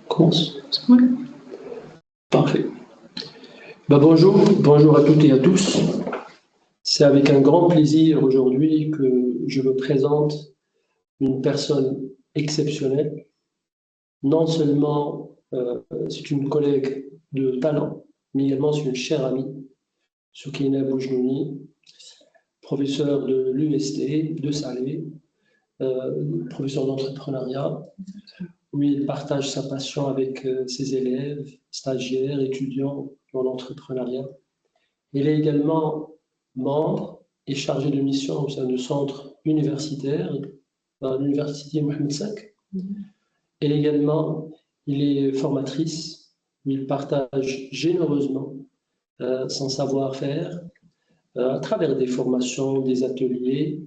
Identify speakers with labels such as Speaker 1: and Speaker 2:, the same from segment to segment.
Speaker 1: Commence. Parfait. Bonjour à toutes et à tous. C'est avec un grand plaisir aujourd'hui que je vous présente une personne exceptionnelle. Non seulement c'est une collègue de talent, mais également c'est une chère amie, Soukina Boujnouni, professeure de l'UST de Salé, professeur d'entrepreneuriat, où il partage sa passion avec ses élèves, stagiaires, étudiants dans l'entrepreneuriat. Il est également membre et chargé de mission au sein du centre universitaire à l'université Mohamed V. Et également, il est formatrice, où il partage généreusement son savoir-faire à travers des formations, des ateliers.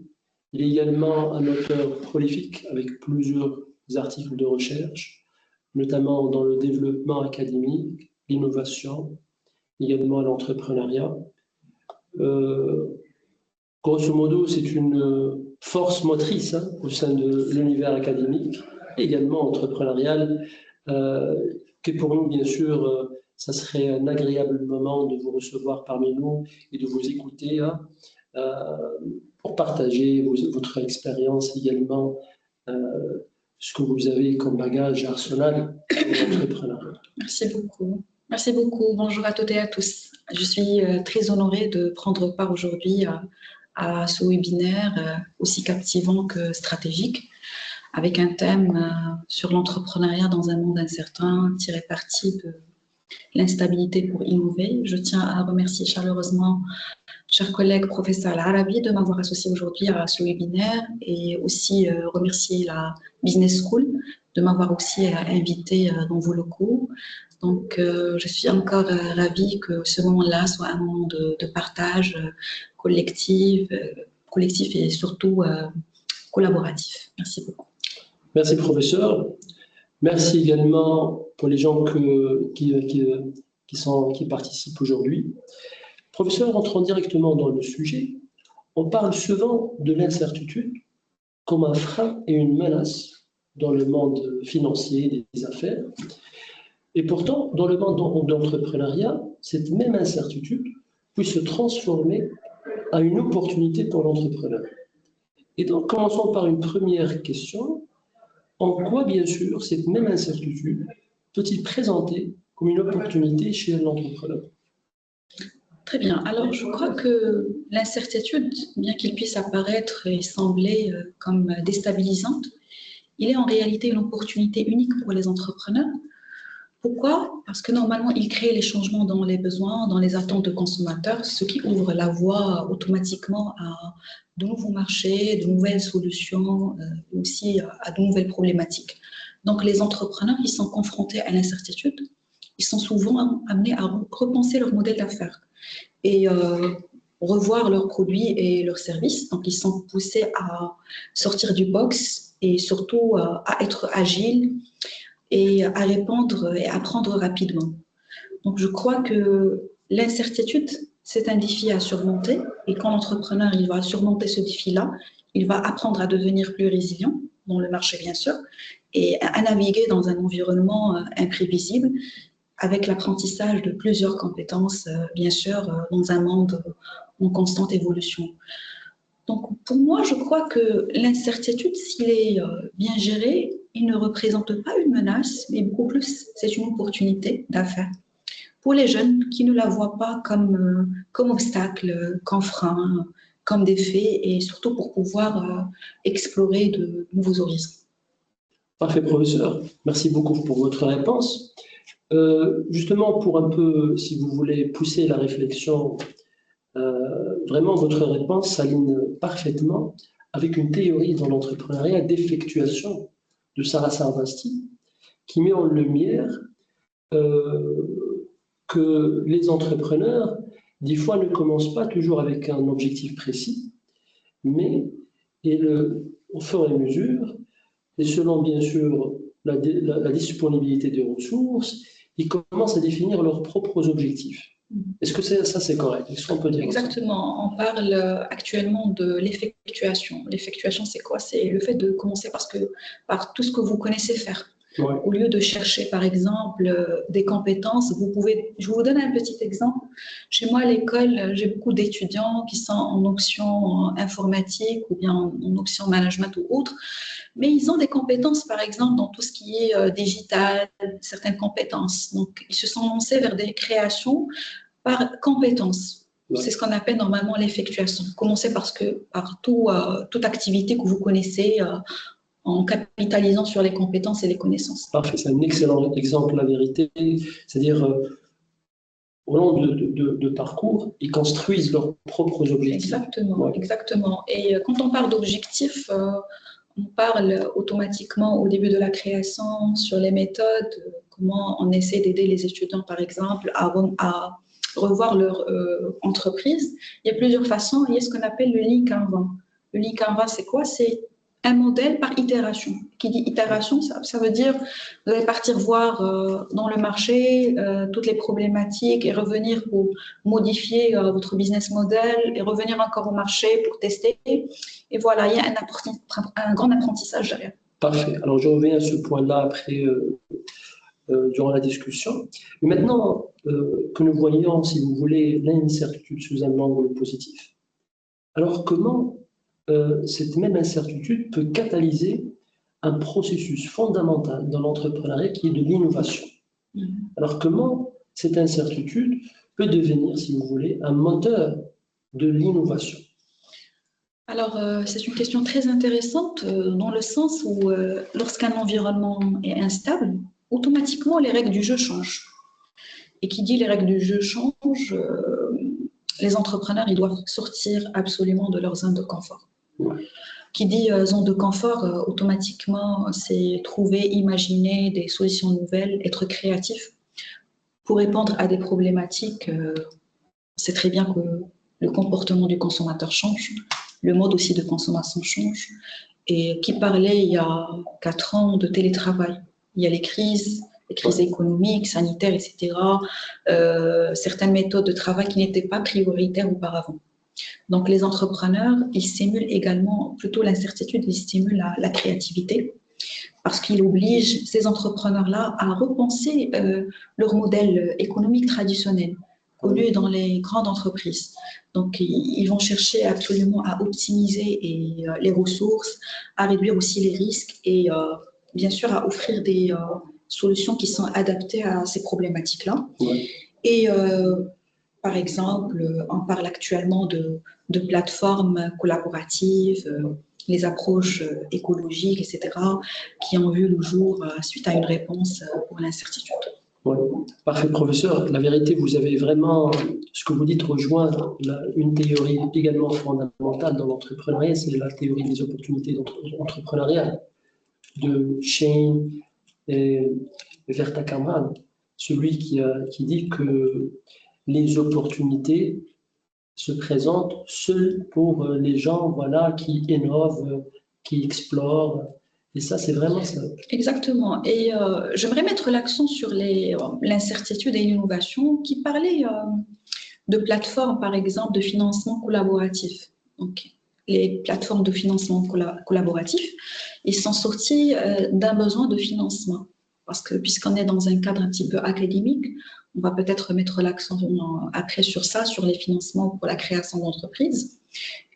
Speaker 1: Il est également un auteur prolifique avec plusieurs articles de recherche, notamment dans le développement académique, l'innovation, également l'entrepreneuriat. Grosso modo, c'est une force motrice au sein de l'univers académique, également entrepreneurial, que pour nous, bien sûr, ça serait un agréable moment de vous recevoir parmi nous et de vous écouter pour partager votre expérience également, ce que vous avez comme bagage arsenal d'entrepreneur.
Speaker 2: Merci beaucoup. Merci beaucoup. Bonjour à toutes et à tous. Je suis très honorée de prendre part aujourd'hui à ce webinaire aussi captivant que stratégique, avec un thème sur l'entrepreneuriat dans un monde incertain, tiré parti de l'instabilité pour innover. Je tiens à remercier chaleureusement cher collègue professeur Al-Arabi de m'avoir associé aujourd'hui à ce webinaire et aussi remercier la Business School de m'avoir aussi invité dans vos locaux. Donc, je suis encore ravie que ce moment-là soit un moment de partage collectif et surtout collaboratif. Merci beaucoup.
Speaker 1: Merci, professeur. Merci également pour les gens qui participent aujourd'hui. Professeur, entrant directement dans le sujet, on parle souvent de l'incertitude comme un frein et une menace dans le monde financier des affaires. Et pourtant, dans le monde d'entrepreneuriat, cette même incertitude peut se transformer en une opportunité pour l'entrepreneur. Et donc, commençons par une première question. En quoi, bien sûr, cette même incertitude peut-il présenter comme une opportunité chez l'entrepreneur?
Speaker 2: Très bien. Alors, je crois que l'incertitude, bien qu'il puisse apparaître et sembler comme déstabilisante, il est en réalité une opportunité unique pour les entrepreneurs. Pourquoi? Parce que normalement, il crée les changements dans les besoins, dans les attentes de consommateurs, ce qui ouvre la voie automatiquement à de nouveaux marchés, de nouvelles solutions, aussi à de nouvelles problématiques. Donc, les entrepreneurs qui sont confrontés à l'incertitude, ils sont souvent amenés à repenser leur modèle d'affaires et revoir leurs produits et leurs services. Donc, ils sont poussés à sortir du box et surtout à être agiles et à répondre et apprendre rapidement. Donc, je crois que l'incertitude, c'est un défi à surmonter. Et quand l'entrepreneur il va surmonter ce défi-là, il va apprendre à devenir plus résilient dans le marché, bien sûr, et à naviguer dans un environnement imprévisible avec l'apprentissage de plusieurs compétences, bien sûr, dans un monde en constante évolution. Donc, pour moi, je crois que l'incertitude, s'il est bien géré, il ne représente pas une menace, mais beaucoup plus, c'est une opportunité d'affaires. Pour les jeunes qui ne la voient pas comme obstacle, comme frein, comme défi, et surtout pour pouvoir explorer de nouveaux horizons.
Speaker 1: Parfait, professeur. Merci beaucoup pour votre réponse. Justement, pour un peu, si vous voulez pousser la réflexion, vraiment, votre réponse s'aligne parfaitement avec une théorie dans l'entrepreneuriat d'effectuation de Sarah Sarvasti, qui met en lumière que les entrepreneurs, des fois, ne commencent pas toujours avec un objectif précis, mais au fur et à mesure, et selon bien sûr la disponibilité des ressources, ils commencent à définir leurs propres objectifs. Est-ce que ça, c'est correct? Est-ce qu'on peut dire
Speaker 2: Exactement. On parle actuellement de l'effectuation. L'effectuation, c'est quoi? C'est le fait de commencer par tout ce que vous connaissez faire.
Speaker 1: Ouais.
Speaker 2: Au lieu de chercher, par exemple, des compétences, je vous donne un petit exemple. Chez moi, à l'école, j'ai beaucoup d'étudiants qui sont en option informatique ou bien en option management ou autre, mais ils ont des compétences, par exemple, dans tout ce qui est digital, certaines compétences. Donc, ils se sont lancés vers des créations par compétences.
Speaker 1: Ouais.
Speaker 2: C'est ce qu'on appelle normalement l'effectuation. Commencez par toute activité que vous connaissez en capitalisant sur les compétences et les connaissances.
Speaker 1: Parfait, c'est un excellent exemple, la vérité. C'est-à-dire, au long de parcours, ils construisent leurs propres objectifs.
Speaker 2: Exactement,
Speaker 1: Ouais.
Speaker 2: exactement. Et quand on parle d'objectifs, on parle automatiquement au début de la création sur les méthodes, comment on essaie d'aider les étudiants, par exemple, à revoir leur entreprise. Il y a plusieurs façons. Il y a ce qu'on appelle le Lean Kanban. Le Lean Kanban, c'est quoi? C'est un modèle par itération. Qui dit itération, ça veut dire vous allez partir voir dans le marché toutes les problématiques et revenir pour modifier votre business model et revenir encore au marché pour tester. Et voilà, il y a un grand apprentissage derrière.
Speaker 1: Parfait. Alors, je reviens à ce point-là après, durant la discussion. Mais maintenant que nous voyons, si vous voulez, l'incertitude sous un angle positif, alors comment cette même incertitude peut catalyser un processus fondamental dans l'entrepreneuriat qui est de l'innovation. Alors comment cette incertitude peut devenir, si vous voulez, un moteur de l'innovation?
Speaker 2: Alors, c'est une question très intéressante dans le sens où lorsqu'un environnement est instable, automatiquement les règles du jeu changent. Et qui dit les règles du jeu changent, les entrepreneurs ils doivent sortir absolument de leur zone de confort.
Speaker 1: Ouais.
Speaker 2: Qui dit zone de confort, automatiquement, c'est trouver, imaginer des solutions nouvelles, être créatif pour répondre à des problématiques. C'est très bien que le comportement du consommateur change, le mode aussi de consommation change. Et qui parlait il y a 4 ans de télétravail? Il y a les crises économiques, sanitaires, etc. Certaines méthodes de travail qui n'étaient pas prioritaires auparavant. Donc, les entrepreneurs, ils stimulent également, plutôt l'incertitude, ils stimulent la créativité parce qu'ils obligent ces entrepreneurs-là à repenser leur modèle économique traditionnel au lieu dans les grandes entreprises. Donc, ils vont chercher absolument à optimiser les ressources, à réduire aussi les risques et bien sûr à offrir des solutions qui sont adaptées à ces problématiques-là.
Speaker 1: Ouais.
Speaker 2: Et par exemple, on parle actuellement de plateformes collaboratives, les approches écologiques, etc., qui ont vu le jour suite à une réponse pour l'incertitude.
Speaker 1: Oui, parfait, professeur. La vérité, vous avez vraiment, ce que vous dites rejoint une théorie également fondamentale dans l'entrepreneuriat, c'est la théorie des opportunités entrepreneuriales de Shane et Verta-Kamran, celui qui dit que les opportunités se présentent seules pour les gens, voilà, qui innovent, qui explorent. Et ça, c'est vraiment ça.
Speaker 2: Exactement. Et j'aimerais mettre l'accent sur l'incertitude et l'innovation qui parlait de plateformes, par exemple, de financement collaboratif. Donc, les plateformes de financement collaboratif, ils sont sortis d'un besoin de financement. Parce que puisqu'on est dans un cadre un petit peu académique, on va peut-être mettre l'accent après sur ça, sur les financements pour la création d'entreprises.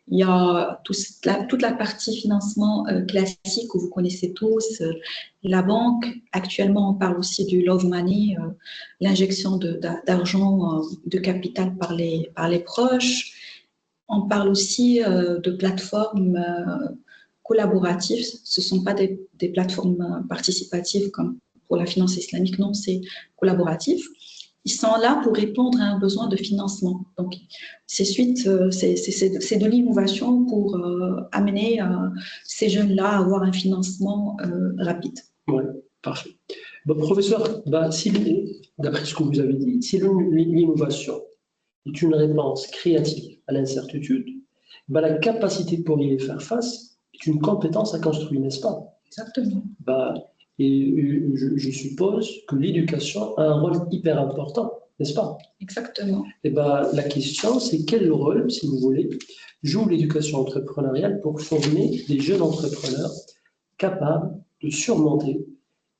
Speaker 2: Il y a toute la partie financement classique que vous connaissez tous, la banque. Actuellement, on parle aussi du love money, l'injection d'argent, de capital par les proches. On parle aussi de plateformes collaboratives. Ce ne sont pas des plateformes participatives comme pour la finance islamique, non, c'est collaboratif. Ils sont là pour répondre à un besoin de financement. Donc, c'est de l'innovation pour amener ces jeunes-là à avoir un financement rapide.
Speaker 1: Oui, parfait. Bon, professeur, d'après ce que vous avez dit, si l'innovation est une réponse créative à l'incertitude, la capacité pour y faire face est une compétence à construire, n'est-ce pas?
Speaker 2: Exactement.
Speaker 1: Et je suppose que l'éducation a un rôle hyper important n'est-ce pas?
Speaker 2: Exactement.
Speaker 1: Et ben, la question, c'est quel rôle, si vous voulez, joue l'éducation entrepreneuriale pour former des jeunes entrepreneurs capables de surmonter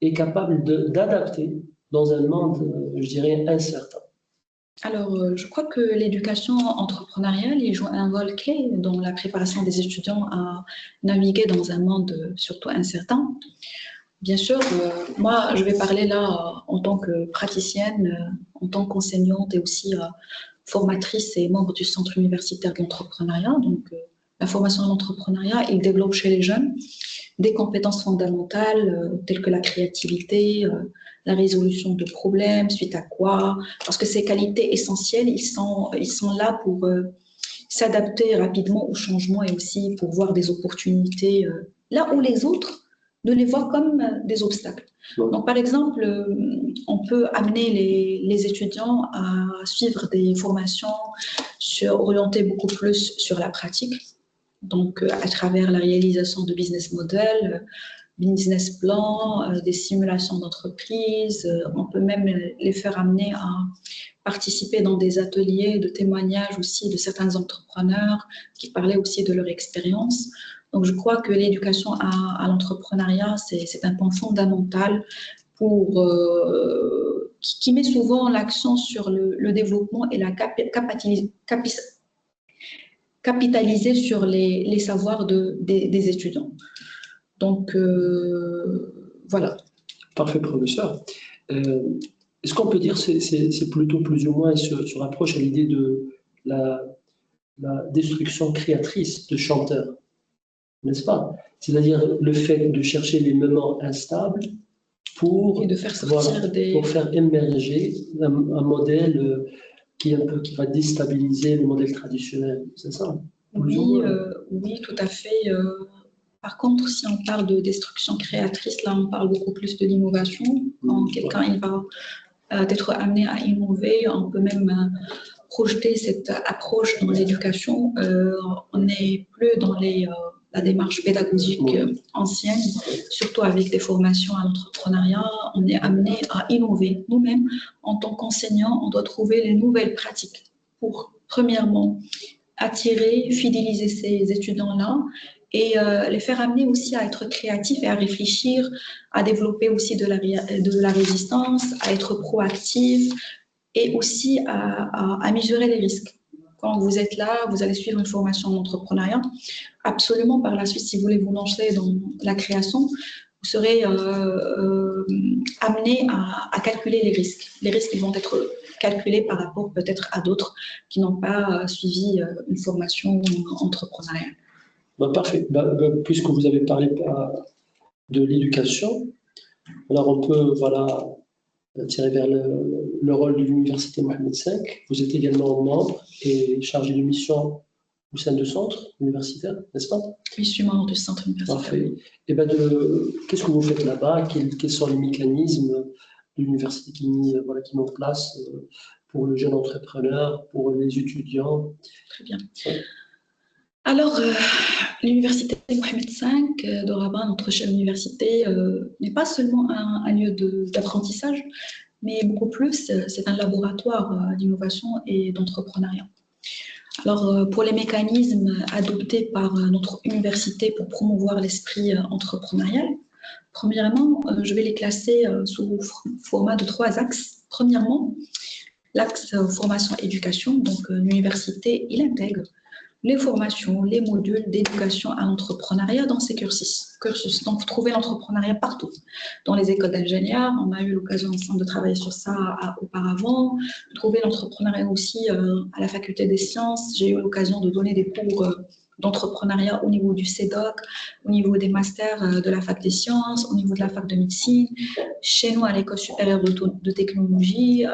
Speaker 1: et capables d'adapter dans un monde, je dirais, incertain.
Speaker 2: Alors, je crois que l'éducation entrepreneuriale il joue un rôle clé dans la préparation des étudiants à naviguer dans un monde surtout incertain. Bien sûr, moi, je vais parler là en tant que praticienne, en tant qu'enseignante et aussi formatrice et membre du Centre universitaire de l'entrepreneuriat. Donc, la formation à l'entrepreneuriat, il développe chez les jeunes des compétences fondamentales telles que la créativité, la résolution de problèmes, suite à quoi, parce que ces qualités essentielles, ils sont là pour s'adapter rapidement aux changements et aussi pour voir des opportunités là où les autres ne les voient comme des obstacles. Donc, par exemple, on peut amener les étudiants à suivre des formations orientées beaucoup plus sur la pratique, donc à travers la réalisation de business models, business plans, des simulations d'entreprise. On peut même les faire amener à participer dans des ateliers de témoignages aussi de certains entrepreneurs qui parlaient aussi de leur expérience. Donc, je crois que l'éducation à l'entrepreneuriat, c'est un point fondamental qui met souvent l'accent sur le développement et la capitaliser sur les savoirs des étudiants. Donc, voilà.
Speaker 1: Parfait, professeur. Est-ce qu'on peut dire que c'est plutôt plus ou moins se rapproche à l'idée de la destruction créatrice de chanteurs, n'est-ce pas? C'est-à-dire le fait de chercher les moments instables pour,
Speaker 2: et de faire sortir
Speaker 1: pour faire émerger un modèle qui va déstabiliser le modèle traditionnel, c'est ça?
Speaker 2: Oui, oui, tout à fait. Par contre, si on parle de destruction créatrice, là, on parle beaucoup plus de l'innovation. Quand quelqu'un il va être amené à innover, on peut même projeter cette approche dans l'éducation. On n'est plus dans la démarche pédagogique ancienne, surtout avec des formations à l'entrepreneuriat. On est amené à innover. Nous-mêmes, en tant qu'enseignants, on doit trouver les nouvelles pratiques pour, premièrement, attirer, fidéliser ces étudiants-là et les faire amener aussi à être créatifs et à réfléchir, à développer aussi de la résistance, à être proactifs et aussi à mesurer les risques. Quand vous êtes là, vous allez suivre une formation en entrepreneuriat. Absolument, par la suite, si vous voulez vous lancer dans la création, vous serez amené à calculer les risques. Les risques ils vont être calculés par rapport peut-être à d'autres qui n'ont pas suivi une formation entrepreneuriale.
Speaker 1: Parfait. Puisque vous avez parlé de l'éducation, alors on peut tirer vers le rôle de l'Université Mohamed V. Vous êtes également membre et chargé de mission au sein du centre universitaire, n'est-ce pas?
Speaker 2: Oui, je suis membre du centre universitaire.
Speaker 1: Parfait. Et qu'est-ce que vous faites là-bas? Quels sont les mécanismes de l'université qui met en place pour le jeune entrepreneur, pour les étudiants?
Speaker 2: Très bien. Ouais. Alors, l'Université Mohamed V de Rabat, notre chère université, n'est pas seulement un lieu d'apprentissage, mais beaucoup plus, c'est un laboratoire d'innovation et d'entrepreneuriat. Alors, pour les mécanismes adoptés par notre université pour promouvoir l'esprit entrepreneurial, premièrement, je vais les classer sous format de 3 axes. Premièrement, l'axe formation-éducation, donc l'université, il intègre les formations, les modules d'éducation à l'entrepreneuriat dans ces cursus. Donc, vous trouvez l'entrepreneuriat partout. Dans les écoles d'ingénieurs, on a eu l'occasion ensemble de travailler sur ça auparavant. Vous trouvez l'entrepreneuriat aussi à la faculté des sciences. J'ai eu l'occasion de donner des cours d'entrepreneuriat au niveau du CEDOC, au niveau des masters de la fac des sciences, au niveau de la fac de médecine, chez nous à l'école supérieure de technologie.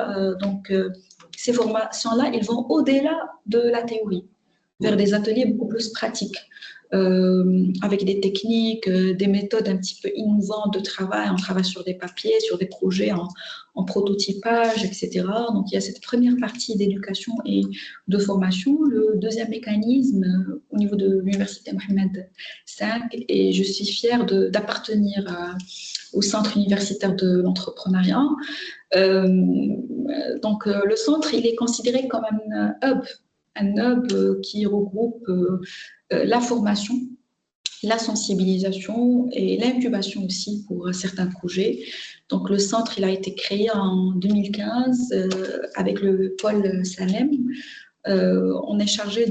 Speaker 2: Donc, ces formations-là, ils vont au-delà de la théorie, vers des ateliers beaucoup plus pratiques, avec des techniques, des méthodes un petit peu innovantes de travail. On travaille sur des papiers, sur des projets en prototypage, etc. Donc, il y a cette première partie d'éducation et de formation. Le deuxième mécanisme, au niveau de l'Université Mohamed V, et je suis fière d'appartenir au Centre universitaire de l'entrepreneuriat. Le centre, il est considéré comme un hub qui regroupe la formation, la sensibilisation et l'incubation aussi pour certains projets. Donc, le centre, il a été créé en 2015 avec le pôle Salem. On est chargé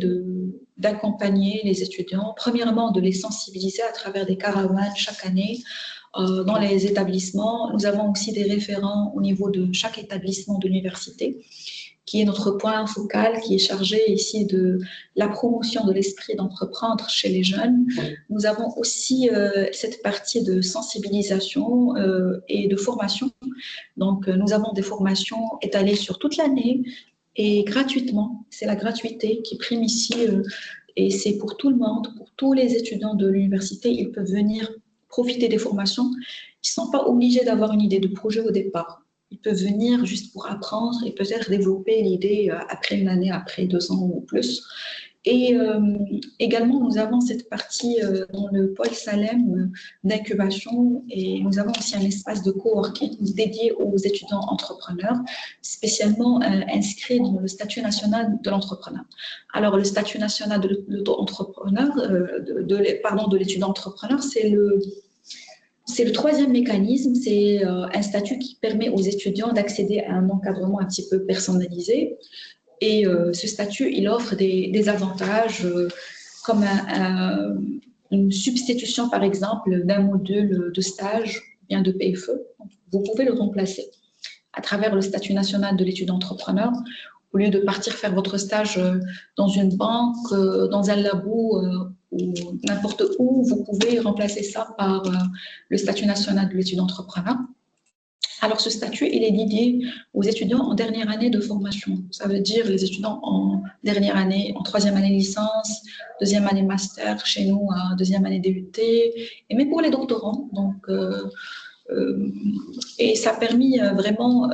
Speaker 2: d'accompagner les étudiants, premièrement de les sensibiliser à travers des caravanes chaque année dans les établissements. Nous avons aussi des référents au niveau de chaque établissement de l'université, qui est notre point focal, qui est chargé ici de la promotion de l'esprit d'entreprendre chez les jeunes. Nous avons aussi cette partie de sensibilisation et de formation. Donc, nous avons des formations étalées sur toute l'année et gratuitement. C'est la gratuité qui prime ici et c'est pour tout le monde, pour tous les étudiants de l'université. Ils peuvent venir profiter des formations. Ils ne sont pas obligés d'avoir une idée de projet au départ. Ils peuvent venir juste pour apprendre et peut-être développer l'idée après une année, après 2 ans ou plus. Et également, nous avons cette partie dans le pôle Salem d'incubation et nous avons aussi un espace de coworking dédié aux étudiants entrepreneurs, spécialement inscrit dans le statut national de l'entrepreneur. Alors, le statut national de l'étudiant entrepreneur, c'est le 3e mécanisme, c'est un statut qui permet aux étudiants d'accéder à un encadrement un petit peu personnalisé. Et ce statut, il offre des avantages comme une substitution, par exemple, d'un module de stage, bien de PFE. Vous pouvez le remplacer à travers le statut national de l'étudiant entrepreneur. Au lieu de partir faire votre stage dans une banque, dans un labo ou n'importe où, vous pouvez remplacer ça par le statut national de l'étudiant entrepreneur. Alors, ce statut, il est dédié aux étudiants en dernière année de formation. Ça veut dire les étudiants en dernière année, en 3e année licence, 2e année master, chez nous, 2e année DUT, et même pour les doctorants. Donc, et ça a permis vraiment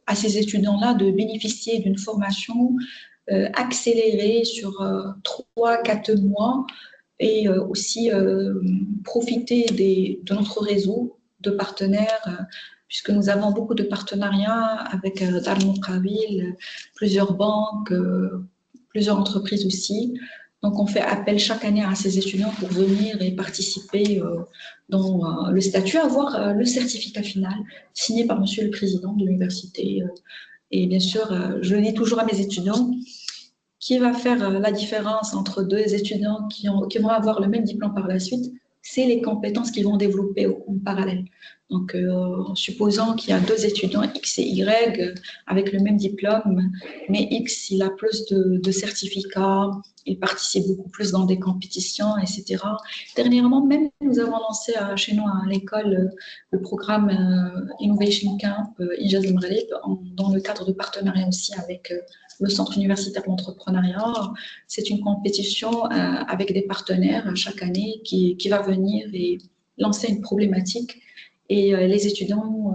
Speaker 2: à ces étudiants-là de bénéficier d'une formation accélérée sur 3-4 mois et aussi profiter de notre réseau de partenaires, puisque nous avons beaucoup de partenariats avec Dar Muqawil, plusieurs banques, plusieurs entreprises aussi. Donc, on fait appel chaque année à ces étudiants pour venir et participer dans le statut, avoir le certificat final signé par Monsieur le Président de l'université. Et bien sûr, je le dis toujours à mes étudiants, qui va faire la différence entre 2 étudiants qui vont avoir le même diplôme par la suite, c'est les compétences qu'ils vont développer en parallèle. Donc, en supposant qu'il y a 2 étudiants X et Y avec le même diplôme, mais X, il a plus de certificats, il participe beaucoup plus dans des compétitions, etc. Dernièrement, même, nous avons lancé chez nous à l'école le programme Innovation Camp Ijaz El Maghreb, dans le cadre de partenariat aussi avec le Centre universitaire de l'entrepreneuriat. C'est une compétition avec des partenaires chaque année qui va venir et lancer une problématique. Et les étudiants,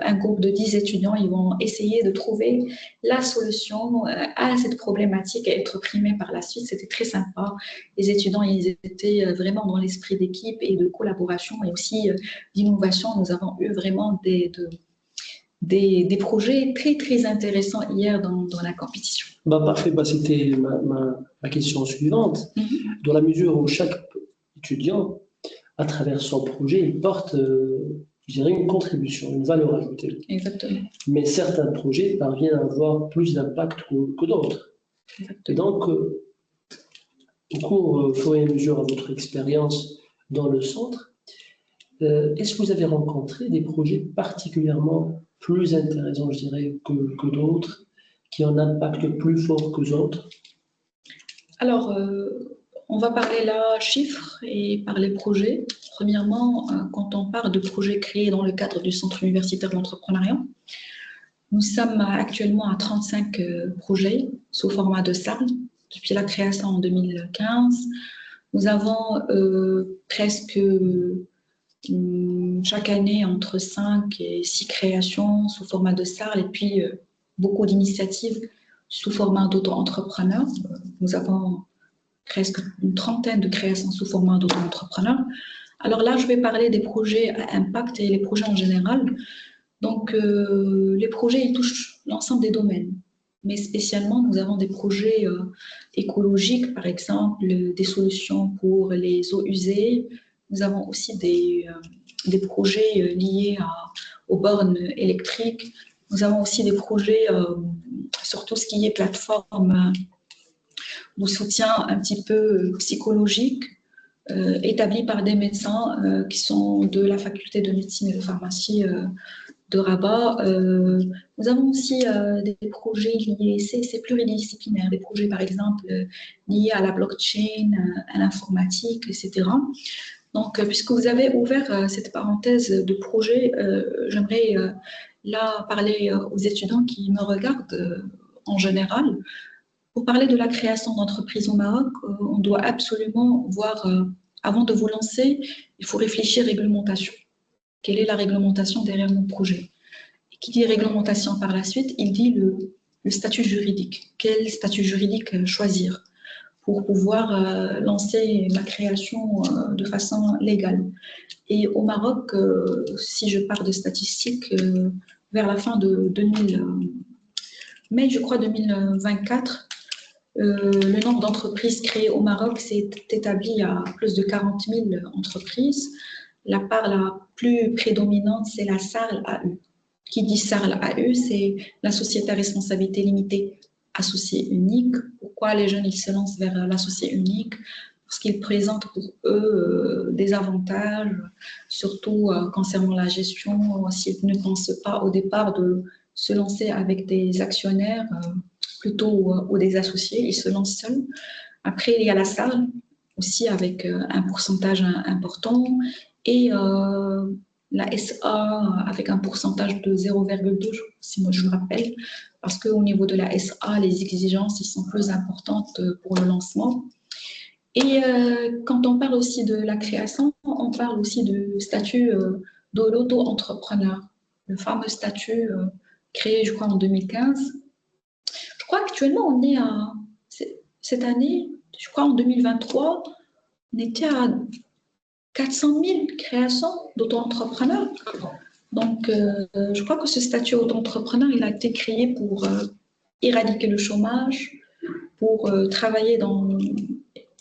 Speaker 2: un groupe de 10 étudiants, ils vont essayer de trouver la solution à cette problématique et être primés par la suite. C'était très sympa. Les étudiants, ils étaient vraiment dans l'esprit d'équipe et de collaboration et aussi d'innovation. Nous avons eu vraiment des projets très, très intéressants hier dans la compétition.
Speaker 1: Parfait, c'était ma question suivante. Dans la mesure où chaque étudiant, à travers son projet, il porte, je dirais, une contribution, une valeur ajoutée.
Speaker 2: Exactement.
Speaker 1: Mais certains projets parviennent à avoir plus d'impact que d'autres. Et donc, au fur et à mesure de votre expérience dans le centre, est-ce que vous avez rencontré des projets particulièrement plus intéressants, je dirais, que d'autres, qui ont un impact plus fort que d'autres?
Speaker 2: Alors, on va parler là chiffres et parler projets. Premièrement, quand on parle de projets créés dans le cadre du Centre universitaire de l'entrepreneuriat, nous sommes actuellement à 35 projets sous format de salle depuis la création en 2015. Nous avons presque chaque année entre 5 et 6 créations sous format de salle et puis beaucoup d'initiatives sous format d'auto-entrepreneurs. Nous avons presque une trentaine de créations sous format d'auto-entrepreneurs. Alors là, je vais parler des projets à impact et les projets en général. Donc, les projets, ils touchent l'ensemble des domaines. Mais spécialement, nous avons des projets écologiques, par exemple, des solutions pour les eaux usées. Nous avons aussi des projets liés aux bornes électriques. Nous avons aussi des projets sur tout ce qui est plateforme de soutien un petit peu psychologique, établis par des médecins qui sont de la faculté de médecine et de pharmacie de Rabat. Nous avons aussi des projets liés, c'est pluridisciplinaire, des projets par exemple liés à la blockchain, à l'informatique, etc. Donc, puisque vous avez ouvert cette parenthèse de projet, j'aimerais là parler aux étudiants qui me regardent en général. Pour parler de la création d'entreprises au Maroc, on doit absolument voir, avant de vous lancer, il faut réfléchir réglementation. Quelle est la réglementation derrière mon projet? Et qui dit réglementation par la suite, il dit le statut juridique. Quel statut juridique choisir pour pouvoir lancer ma création de façon légale? Et au Maroc, si je pars de statistiques, vers la fin de 2000, mai, je crois 2024, le nombre d'entreprises créées au Maroc s'est établi à plus de 40 000 entreprises. La part la plus prédominante, c'est la SARL AE. Qui dit SARL AE, c'est la société à responsabilité limitée associée unique. Pourquoi les jeunes ils se lancent vers l'associé unique? Parce qu'il présente pour eux des avantages, surtout concernant la gestion, s'ils ne pensent pas au départ de se lancer avec des actionnaires plutôt ou des associés, ils se lancent seuls. Après, il y a la salle aussi avec un pourcentage important et la SA avec un pourcentage de 0,2, si moi je me rappelle, parce qu'au niveau de la SA, les exigences ils sont plus importantes pour le lancement. Et quand on parle aussi de la création, on parle aussi du statut de l'auto-entrepreneur, le fameux statut créé, je crois, en 2015. Je crois qu'actuellement, on est à, cette année, je crois en 2023, on était à 400 000 créations d'auto-entrepreneurs. Donc, je crois que ce statut d'auto-entrepreneur, il a été créé pour éradiquer le chômage, pour travailler dans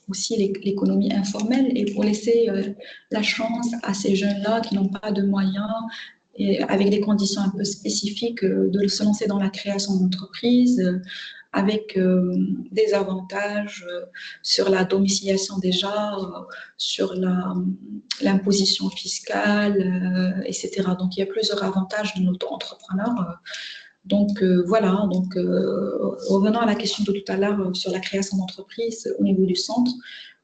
Speaker 2: aussi l'économie informelle et pour laisser la chance à ces jeunes-là qui n'ont pas de moyens et avec des conditions un peu spécifiques de se lancer dans la création d'entreprises avec des avantages sur la domiciliation déjà, sur l'imposition fiscale, etc. Donc, il y a plusieurs avantages de l'auto-entrepreneur. Donc, voilà, donc, revenons à la question de tout à l'heure sur la création d'entreprise au niveau du centre.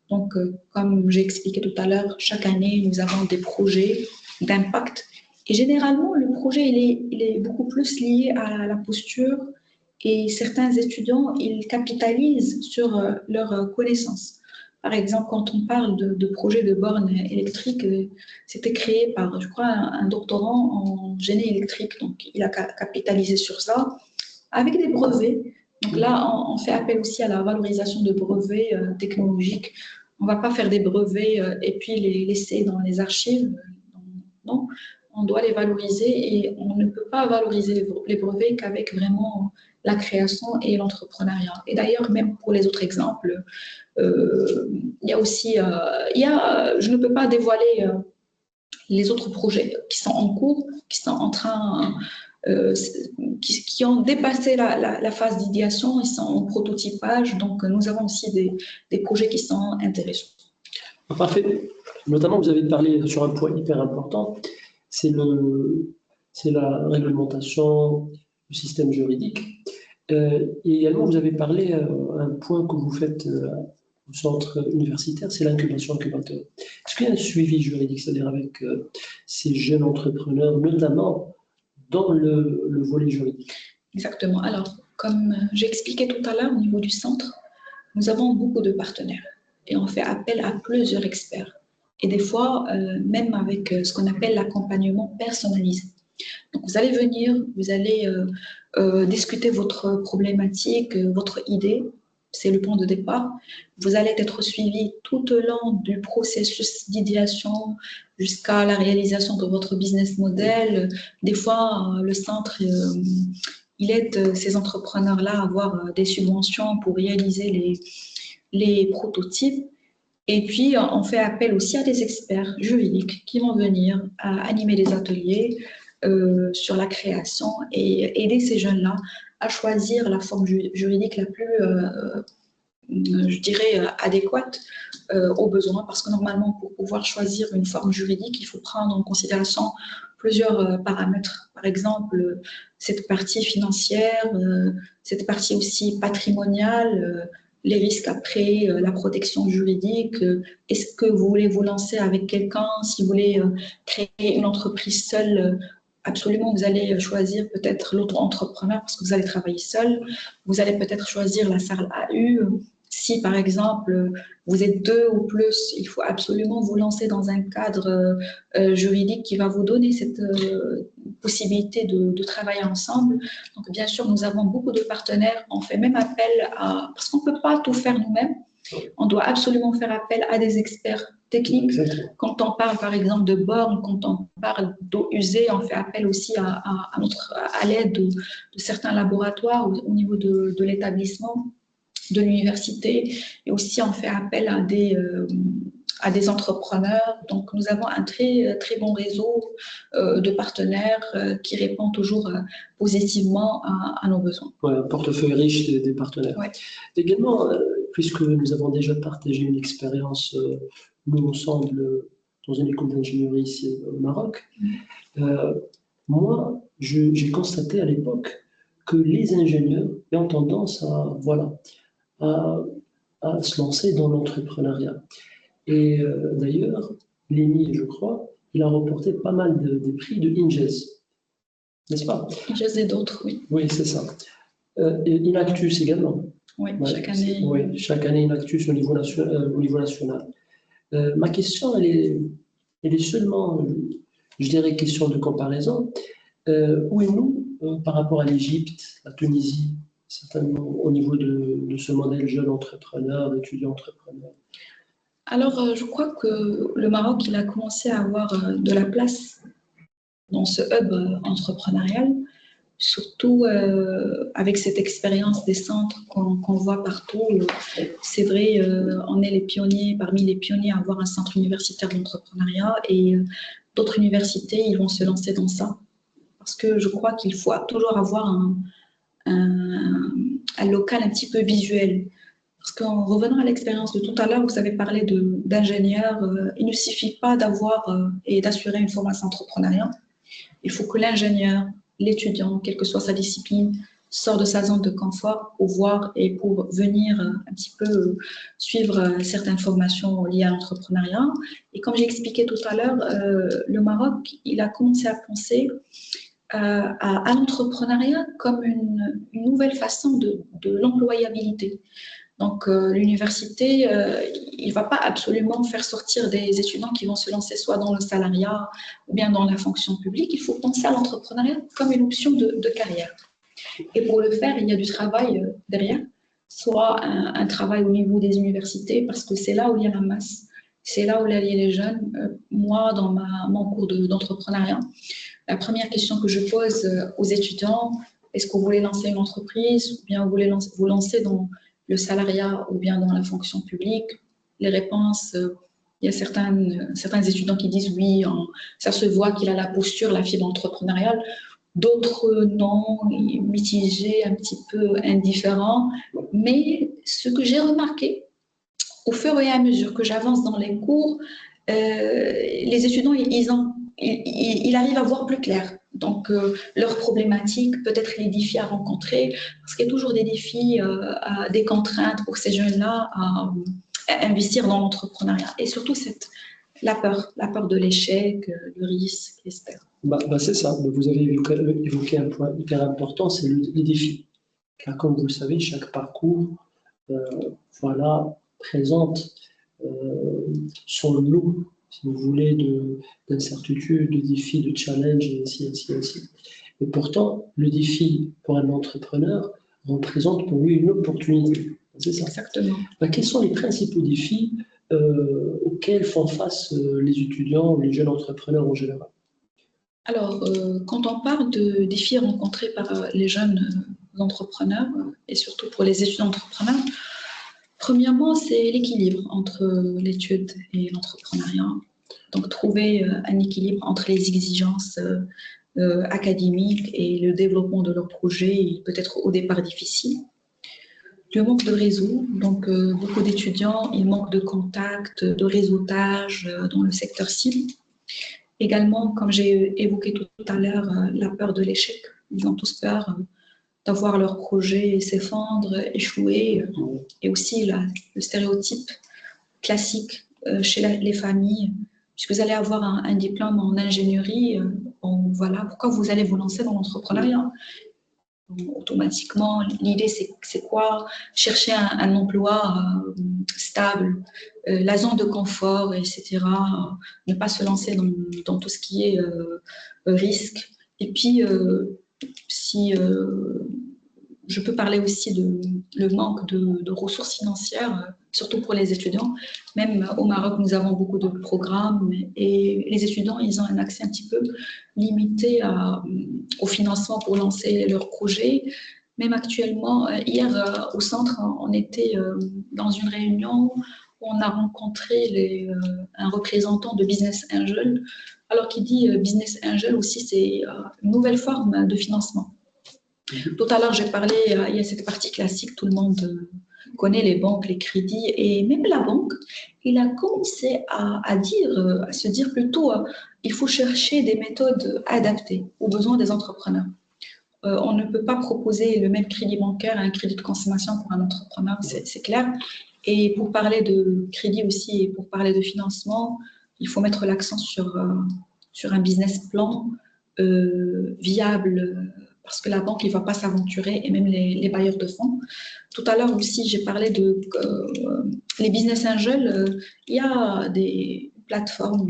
Speaker 2: Donc, comme j'ai expliqué tout à l'heure, chaque année, nous avons des projets d'impact. Et généralement, le projet, il est beaucoup plus lié à la posture et certains étudiants, ils capitalisent sur leurs connaissances. Par exemple, quand on parle de projets de bornes électriques, c'était créé par, je crois, un doctorant en génie électrique. Donc, il a capitalisé sur ça avec des brevets. Donc là, on fait appel aussi à la valorisation de brevets technologiques. On ne va pas faire des brevets et puis les laisser dans les archives. Non, on doit les valoriser et on ne peut pas valoriser les brevets qu'avec vraiment la création et l'entrepreneuriat. Et d'ailleurs, même pour les autres exemples, il y a aussi, je ne peux pas dévoiler les autres projets qui sont en cours, qui sont en train, qui ont dépassé la phase d'idéation, ils sont en prototypage, donc nous avons aussi des projets qui sont intéressants.
Speaker 1: Parfait. Notamment, vous avez parlé sur un point hyper important, c'est la réglementation du système juridique. Et également, vous avez parlé un point que vous faites au centre universitaire, c'est l'incubation-incubateur. Est-ce qu'il y a un suivi juridique, c'est-à-dire avec ces jeunes entrepreneurs, notamment dans le volet juridique?
Speaker 2: Exactement. Alors, comme j'ai expliqué tout à l'heure, au niveau du centre, nous avons beaucoup de partenaires et on fait appel à plusieurs experts. Et des fois, même avec ce qu'on appelle l'accompagnement personnalisé. Donc, vous allez venir, vous allez discuter votre problématique, votre idée. c'est le point de départ. Vous allez être suivi tout au long du processus d'idéation jusqu'à la réalisation de votre business model. Des fois, le centre, il aide ces entrepreneurs-là à avoir des subventions pour réaliser les prototypes. Et puis, on fait appel aussi à des experts juridiques qui vont venir animer des ateliers sur la création et aider ces jeunes-là à choisir la forme juridique la plus, je dirais, adéquate aux besoins. Parce que normalement, pour pouvoir choisir une forme juridique, il faut prendre en considération plusieurs paramètres. Par exemple, cette partie financière, cette partie aussi patrimoniale, les risques après, la protection juridique. Est-ce que vous voulez vous lancer avec quelqu'un? Si vous voulez créer une entreprise seule, absolument, vous allez choisir peut-être l'auto-entrepreneur parce que vous allez travailler seul. Vous allez peut-être choisir la salle AU. Si, par exemple, vous êtes deux ou plus, il faut absolument vous lancer dans un cadre juridique qui va vous donner cette possibilité de travailler ensemble. Donc, bien sûr, nous avons beaucoup de partenaires. On fait même appel à... Parce qu'on ne peut pas tout faire nous-mêmes. On doit absolument faire appel à des experts techniques. Exactement. Quand on parle, par exemple, de bornes, quand on parle d'eau usée, on fait appel aussi à l'aide de certains laboratoires au niveau de l'établissement, de l'université, et aussi on fait appel à des entrepreneurs. Donc nous avons un très, très bon réseau de partenaires qui répond toujours positivement à nos besoins.
Speaker 1: Ouais, un portefeuille riche des partenaires. Ouais. Également, puisque nous avons déjà partagé une expérience, nous ensemble, dans une école d'ingénierie ici au Maroc, moi, j'ai constaté à l'époque que les ingénieurs ont tendance à se lancer dans l'entrepreneuriat. Et d'ailleurs, Lémi, je crois, il a remporté pas mal des prix de INGES, n'est-ce pas?
Speaker 2: INGES et d'autres, oui.
Speaker 1: Oui, c'est ça. Inactus également.
Speaker 2: Oui, ouais, chaque année.
Speaker 1: Oui, chaque année Inactus au niveau national. Ma question, elle est seulement, je dirais, question de comparaison. Où est nous par rapport à l'Égypte, la Tunisie, certainement au niveau de ce modèle jeune entrepreneur, étudiant entrepreneur?
Speaker 2: Alors, je crois que le Maroc, il a commencé à avoir de la place dans ce hub entrepreneurial, surtout avec cette expérience des centres qu'on voit partout. C'est vrai, on est les pionniers, parmi les pionniers à avoir un centre universitaire d'entrepreneuriat, et d'autres universités, ils vont se lancer dans ça. Parce que je crois qu'il faut toujours avoir un local un petit peu visuel. Parce qu'en revenant à l'expérience de tout à l'heure, vous avez parlé d'ingénieurs, il ne suffit pas d'avoir et d'assurer une formation entrepreneuriat. Il faut que l'ingénieur, l'étudiant, quelle que soit sa discipline, sort de sa zone de confort pour voir et pour venir un petit peu suivre certaines formations liées à l'entrepreneuriat. Et comme j'ai expliqué tout à l'heure, le Maroc, il a commencé à penser à l'entrepreneuriat comme une nouvelle façon de l'employabilité. Donc, l'université, il ne va pas absolument faire sortir des étudiants qui vont se lancer soit dans le salariat ou bien dans la fonction publique. Il faut penser à l'entrepreneuriat comme une option de carrière. Et pour le faire, il y a du travail derrière, soit un travail au niveau des universités, parce que c'est là où il y a la masse, c'est là où il y a les jeunes. Moi, dans mon cours d'entrepreneuriat, la première question que je pose aux étudiants, est-ce que vous voulez lancer une entreprise ou bien vous voulez vous lancer dans le salariat ou bien dans la fonction publique? Les réponses, il y a certains étudiants qui disent oui, ça se voit qu'il a la posture, la fibre entrepreneuriale. D'autres non, mitigés, un petit peu indifférents. Mais ce que j'ai remarqué, au fur et à mesure que j'avance dans les cours, les étudiants, ils arrivent à voir plus clair. Donc, leurs problématiques, peut-être les défis à rencontrer, parce qu'il y a toujours des défis, des contraintes pour ces jeunes-là à investir dans l'entrepreneuriat. Et surtout, la peur de l'échec, le risque, l'espère.
Speaker 1: C'est ça. Vous avez évoqué un point hyper important, c'est les défis. Car comme vous le savez, chaque parcours présente son lot, si vous voulez, d'incertitudes, de défis, de challenges, et ainsi. Et pourtant, le défi pour un entrepreneur représente pour lui une opportunité. C'est ça.
Speaker 2: Exactement.
Speaker 1: Quels sont les principaux défis auxquels font face les étudiants, les jeunes entrepreneurs en général?
Speaker 2: Alors, quand on parle de défis rencontrés par les jeunes entrepreneurs et surtout pour les étudiants entrepreneurs, premièrement, c'est l'équilibre entre l'étude et l'entrepreneuriat. Donc, trouver un équilibre entre les exigences académiques et le développement de leur projet peut être au départ difficile. Le manque de réseau, donc beaucoup d'étudiants, ils manquent de contacts, de réseautage dans le secteur cible. Également, comme j'ai évoqué tout à l'heure, la peur de l'échec. Ils ont tous peur d'avoir leur projet s'effondre, échouer, et aussi le stéréotype classique chez les familles. Puisque vous allez avoir un diplôme en ingénierie, bon, voilà, pourquoi vous allez vous lancer dans l'entrepreneuriat? Automatiquement, l'idée, c'est quoi? Chercher un emploi stable, la zone de confort, etc. Ne pas se lancer dans tout ce qui est risque. Et puis, si je peux parler aussi de le manque de ressources financières, surtout pour les étudiants. Même au Maroc, nous avons beaucoup de programmes et les étudiants, ils ont un accès un petit peu limité au financement pour lancer leurs projets. Même actuellement, hier au centre, on était dans une réunion où on a rencontré un représentant de Business Angel. Alors qui dit Business Angel aussi, c'est une nouvelle forme de financement. Tout à l'heure, j'ai parlé, il y a cette partie classique, tout le monde connaît les banques, les crédits, et même la banque, il a commencé à se dire plutôt, il faut chercher des méthodes adaptées aux besoins des entrepreneurs. On ne peut pas proposer le même crédit bancaire à un crédit de consommation pour un entrepreneur, c'est clair. Et pour parler de crédit aussi et pour parler de financement, il faut mettre l'accent sur un business plan viable, parce que la banque ne va pas s'aventurer, et même les bailleurs de fonds. Tout à l'heure aussi, j'ai parlé de les business angels. Il y a des plateformes,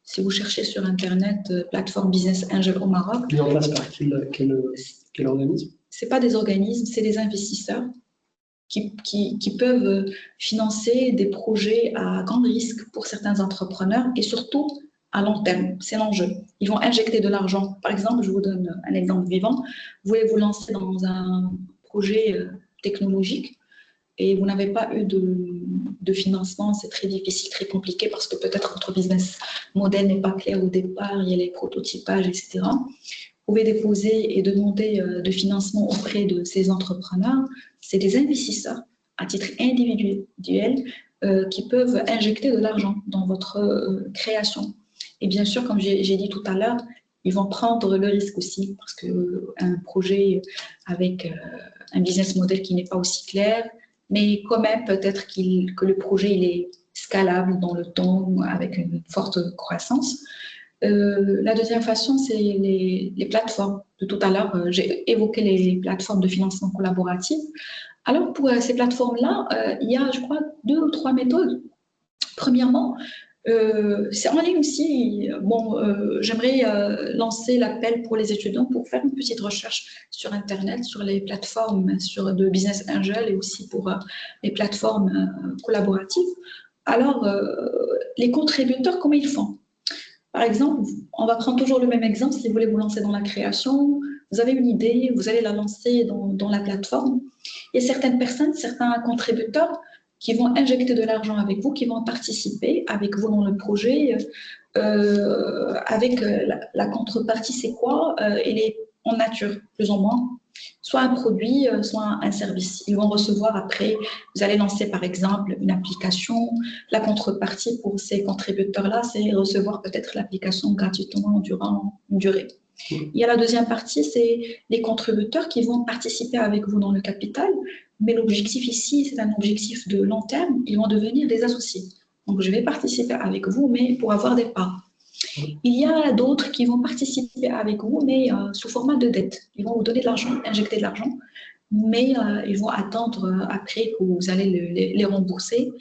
Speaker 2: si vous cherchez sur Internet, plateforme business angel au Maroc.
Speaker 1: Mis en place par quel organisme?
Speaker 2: Ce n'est pas des organismes, c'est des investisseurs qui peuvent financer des projets à grand risque pour certains entrepreneurs et surtout à long terme. C'est l'enjeu. Ils vont injecter de l'argent. Par exemple, je vous donne un exemple vivant. Vous voulez vous lancer dans un projet technologique et vous n'avez pas eu de financement, c'est très difficile, très compliqué parce que peut-être votre business model n'est pas clair au départ, il y a les prototypages, etc. Vous pouvez déposer et demander de financement auprès de ces entrepreneurs. C'est des investisseurs à titre individuel qui peuvent injecter de l'argent dans votre création. Et bien sûr, comme j'ai dit tout à l'heure, ils vont prendre le risque aussi parce qu'un projet avec un business model qui n'est pas aussi clair, mais quand même peut-être que le projet il est scalable dans le temps avec une forte croissance. La deuxième façon, c'est les plateformes. De tout à l'heure, j'ai évoqué les plateformes de financement collaboratif. Alors, pour ces plateformes-là, il y a, je crois, 2 ou 3 méthodes. Premièrement, c'est en ligne aussi. Bon, j'aimerais lancer l'appel pour les étudiants pour faire une petite recherche sur Internet, sur les plateformes de Business Angel et aussi pour les plateformes collaboratives. Alors, les contributeurs, comment ils font? Par exemple, on va prendre toujours le même exemple. Si vous voulez vous lancer dans la création, vous avez une idée, vous allez la lancer dans la plateforme. Il y a certaines personnes, certains contributeurs qui vont injecter de l'argent avec vous, qui vont participer avec vous dans le projet. Avec la contrepartie, c'est quoi? Elle est en nature, plus ou moins. Soit un produit, soit un service. Ils vont recevoir après, vous allez lancer par exemple une application. La contrepartie pour ces contributeurs-là, c'est recevoir peut-être l'application gratuitement durant une durée. Il y a la deuxième partie, c'est les contributeurs qui vont participer avec vous dans le capital, mais l'objectif ici, c'est un objectif de long terme, ils vont devenir des associés. Donc je vais participer avec vous, mais pour avoir des parts. Il y a d'autres qui vont participer avec vous, mais sous format de dette. Ils vont vous donner de l'argent, injecter de l'argent, mais ils vont attendre après que vous allez les rembourser.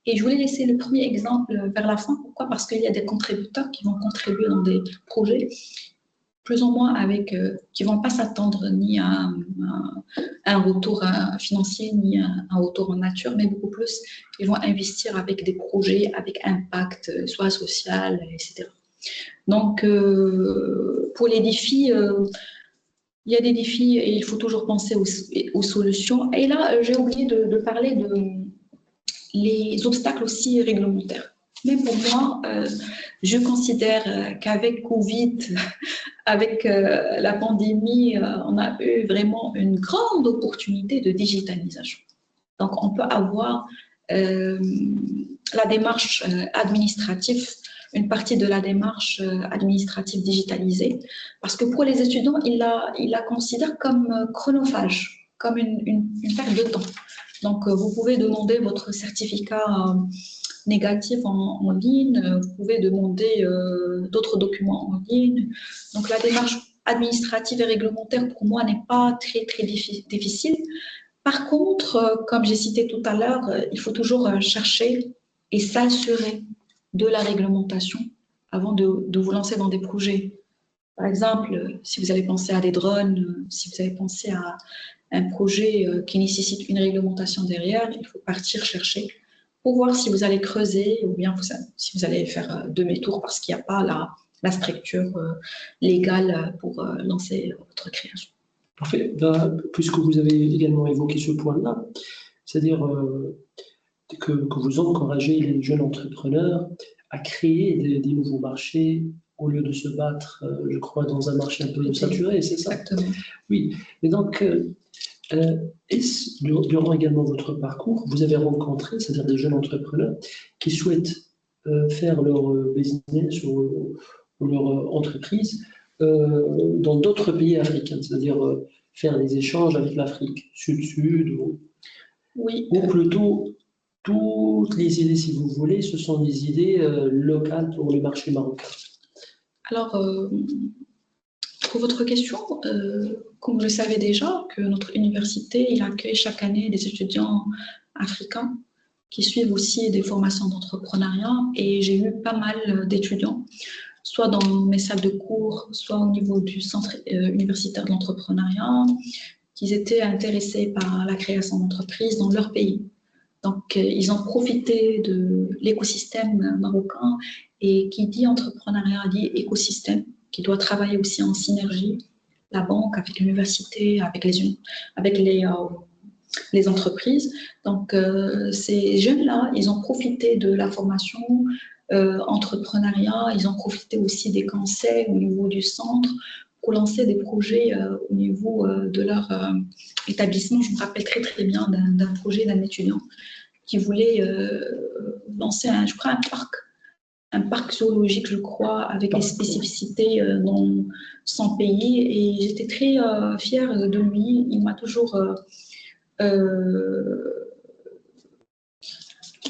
Speaker 2: Et je voulais laisser le premier exemple vers la fin. Pourquoi? Parce qu'il y a des contributeurs qui vont contribuer dans des projets plus ou moins qui ne vont pas s'attendre ni à un retour financier, ni à un retour en nature, mais beaucoup plus, ils vont investir avec des projets, avec impact, soit social, etc. Donc, pour les défis, il y a des défis et il faut toujours penser aux solutions. Et là, j'ai oublié de parler les obstacles aussi réglementaires. Mais pour moi, je considère qu'avec Covid, avec la pandémie, on a eu vraiment une grande opportunité de digitalisation. Donc, on peut avoir la démarche administrative, une partie de la démarche administrative digitalisée, parce que pour les étudiants, ils la considèrent comme chronophage, comme une perte de temps. Donc, vous pouvez demander votre certificat négatif en ligne, vous pouvez demander d'autres documents en ligne. Donc, la démarche administrative et réglementaire, pour moi, n'est pas très, très difficile. Par contre, comme j'ai cité tout à l'heure, il faut toujours chercher et s'assurer de la réglementation avant de vous lancer dans des projets. Par exemple, si vous avez pensé à des drones, si vous avez pensé à un projet qui nécessite une réglementation derrière, il faut partir chercher pour voir si vous allez creuser ou bien si vous allez faire demi-tour parce qu'il n'y a pas la structure légale pour lancer votre création.
Speaker 1: Parfait. Là, puisque vous avez également évoqué ce point-là, c'est-à-dire que vous encouragez les jeunes entrepreneurs à créer des nouveaux marchés au lieu de se battre, je crois, dans un marché un peu saturé, c'est ça?
Speaker 2: Exactement.
Speaker 1: Oui. Et donc, durant également votre parcours, vous avez rencontré, c'est-à-dire des jeunes entrepreneurs qui souhaitent faire leur business ou leur entreprise dans d'autres pays africains, c'est-à-dire faire des échanges avec l'Afrique sud-sud,
Speaker 2: oui.
Speaker 1: Ou plutôt toutes les idées, si vous voulez, ce sont des idées locales pour le marché marocain.
Speaker 2: Alors, pour votre question, comme vous le savez déjà, que notre université il accueille chaque année des étudiants africains qui suivent aussi des formations d'entrepreneuriat et j'ai eu pas mal d'étudiants, soit dans mes salles de cours, soit au niveau du centre universitaire de l'entrepreneuriat, qui étaient intéressés par la création d'entreprises dans leur pays. Donc, ils ont profité de l'écosystème marocain et qui dit entrepreneuriat dit écosystème, qui doit travailler aussi en synergie, la banque avec l'université, avec les entreprises. Donc, ces jeunes-là, ils ont profité de la formation entrepreneuriat, ils ont profité aussi des conseils au niveau du centre pour lancer des projets au niveau de leur établissement. Je me rappelle très très bien d'un projet d'un étudiant qui voulait lancer un parc zoologique, je crois, avec les spécificités dans son pays. Et j'étais très fière de lui. Il m'a toujours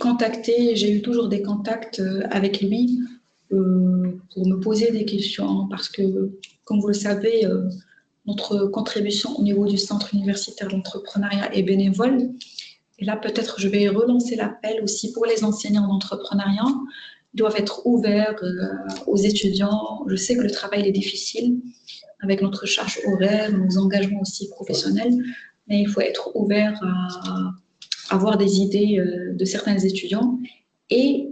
Speaker 2: contacté. J'ai eu toujours des contacts avec lui pour me poser des questions parce que, comme vous le savez, notre contribution au niveau du centre universitaire d'entrepreneuriat est bénévole. Et là, peut-être, je vais relancer l'appel aussi pour les enseignants d'entrepreneuriat. Ils doivent être ouverts aux étudiants. Je sais que le travail est difficile avec notre charge horaire, nos engagements aussi professionnels, mais il faut être ouvert à avoir des idées de certains étudiants. Et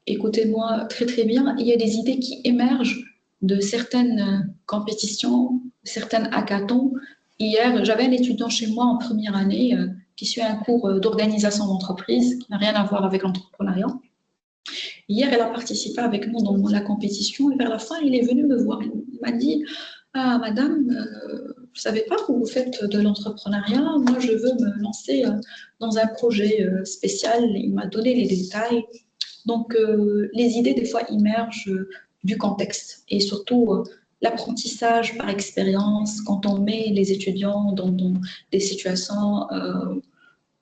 Speaker 2: écoutez-moi très très bien, il y a des idées qui émergent de certaines compétitions, certains hackathons. Hier, j'avais un étudiant chez moi en première année qui suit un cours d'organisation d'entreprise qui n'a rien à voir avec l'entrepreneuriat. Hier, elle a participé avec nous dans la compétition et vers la fin, il est venu me voir. Il m'a dit « Ah, madame, je ne savais pas que vous faites de l'entrepreneuriat. Moi, je veux me lancer dans un projet spécial. » Il m'a donné les détails. Donc, les idées, des fois, émergent du contexte et surtout l'apprentissage par expérience quand on met les étudiants dans des situations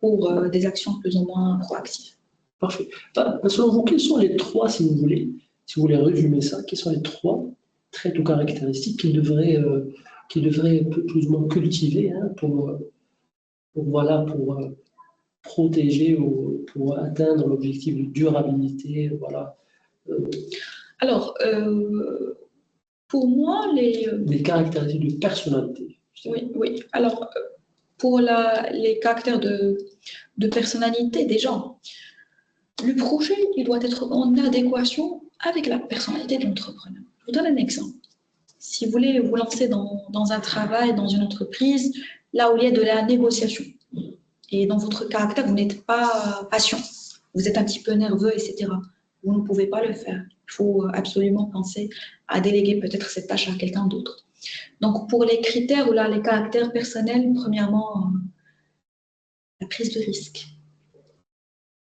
Speaker 2: pour des actions plus ou moins proactives.
Speaker 1: Parfait. Selon vous, quels sont les trois, si vous voulez résumer ça, quels sont les trois traits ou caractéristiques qu'ils devraient plus ou moins cultiver pour protéger ou pour atteindre l'objectif de durabilité, voilà.
Speaker 2: Alors, Pour moi,
Speaker 1: les caractéristiques de personnalité.
Speaker 2: Oui, oui. Alors, pour les caractères de personnalité des gens, le projet, il doit être en adéquation avec la personnalité de l'entrepreneur. Je vous donne un exemple. Si vous voulez vous lancer dans un travail, dans une entreprise, là où il y a de la négociation, et dans votre caractère, vous n'êtes pas patient, vous êtes un petit peu nerveux, etc., vous ne pouvez pas le faire. Il faut absolument penser à déléguer peut-être cette tâche à quelqu'un d'autre. Donc, pour les critères ou là, les caractères personnels, premièrement, la prise de risque.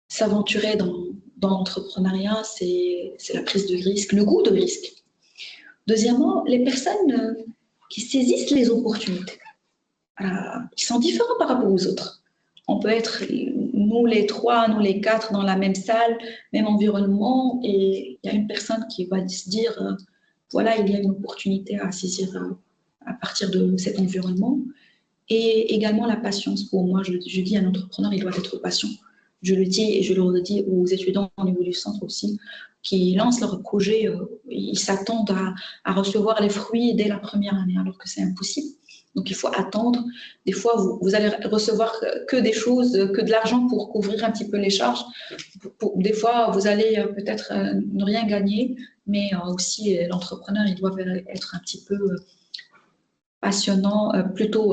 Speaker 2: S'aventurer dans l'entrepreneuriat, c'est la prise de risque, le goût de risque. Deuxièmement, les personnes qui saisissent les opportunités. Ils sont différents par rapport aux autres. On peut être, nous les trois, nous les quatre, dans la même salle, même environnement, et il y a une personne qui va se dire, voilà, il y a une opportunité à saisir à partir de cet environnement. Et également la patience. Pour moi, je dis à un entrepreneur, il doit être patient. Je le dis et je le redis aux étudiants au niveau du centre aussi, qui lancent leur projet, ils s'attendent à recevoir les fruits dès la première année, alors que c'est impossible. Donc il faut attendre. Des fois, vous allez recevoir que des choses, que de l'argent pour couvrir un petit peu les charges. Des fois, vous allez peut-être ne rien gagner, mais aussi l'entrepreneur, il doit être un petit peu passionnant, plutôt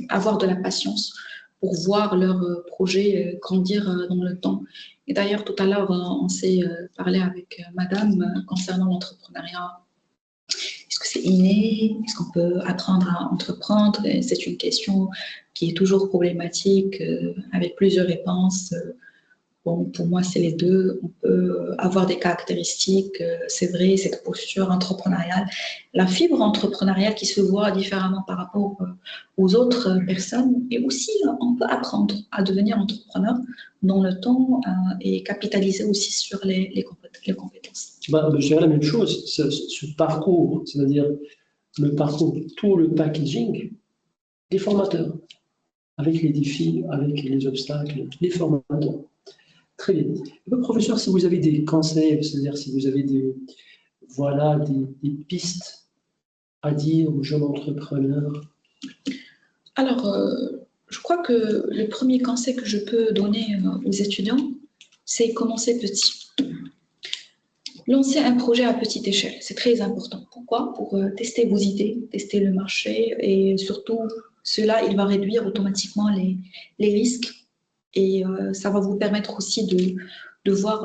Speaker 2: avoir de la patience pour voir leur projet grandir dans le temps. Et d'ailleurs, tout à l'heure, on s'est parlé avec madame concernant l'entrepreneuriat. Est-ce que c'est inné? Est-ce qu'on peut apprendre à entreprendre? C'est une question qui est toujours problématique, avec plusieurs réponses. Bon, pour moi, c'est les deux. On peut avoir des caractéristiques, c'est vrai, cette posture entrepreneuriale, la fibre entrepreneuriale qui se voit différemment par rapport aux autres personnes. Et aussi, on peut apprendre à devenir entrepreneur dans le temps et capitaliser aussi sur les compétences.
Speaker 1: Je dirais la même chose, ce parcours, c'est-à-dire le parcours, tout le packaging des formateurs, avec les défis, avec les obstacles, les formateurs. Très bien. Professeur, si vous avez des conseils, c'est-à-dire si vous avez des pistes à dire aux jeunes entrepreneurs.
Speaker 2: Alors, je crois que le premier conseil que je peux donner aux étudiants, c'est commencer petit. Lancer un projet à petite échelle, c'est très important. Pourquoi? Pour tester vos idées, tester le marché et surtout, cela, il va réduire automatiquement les risques et ça va vous permettre aussi de voir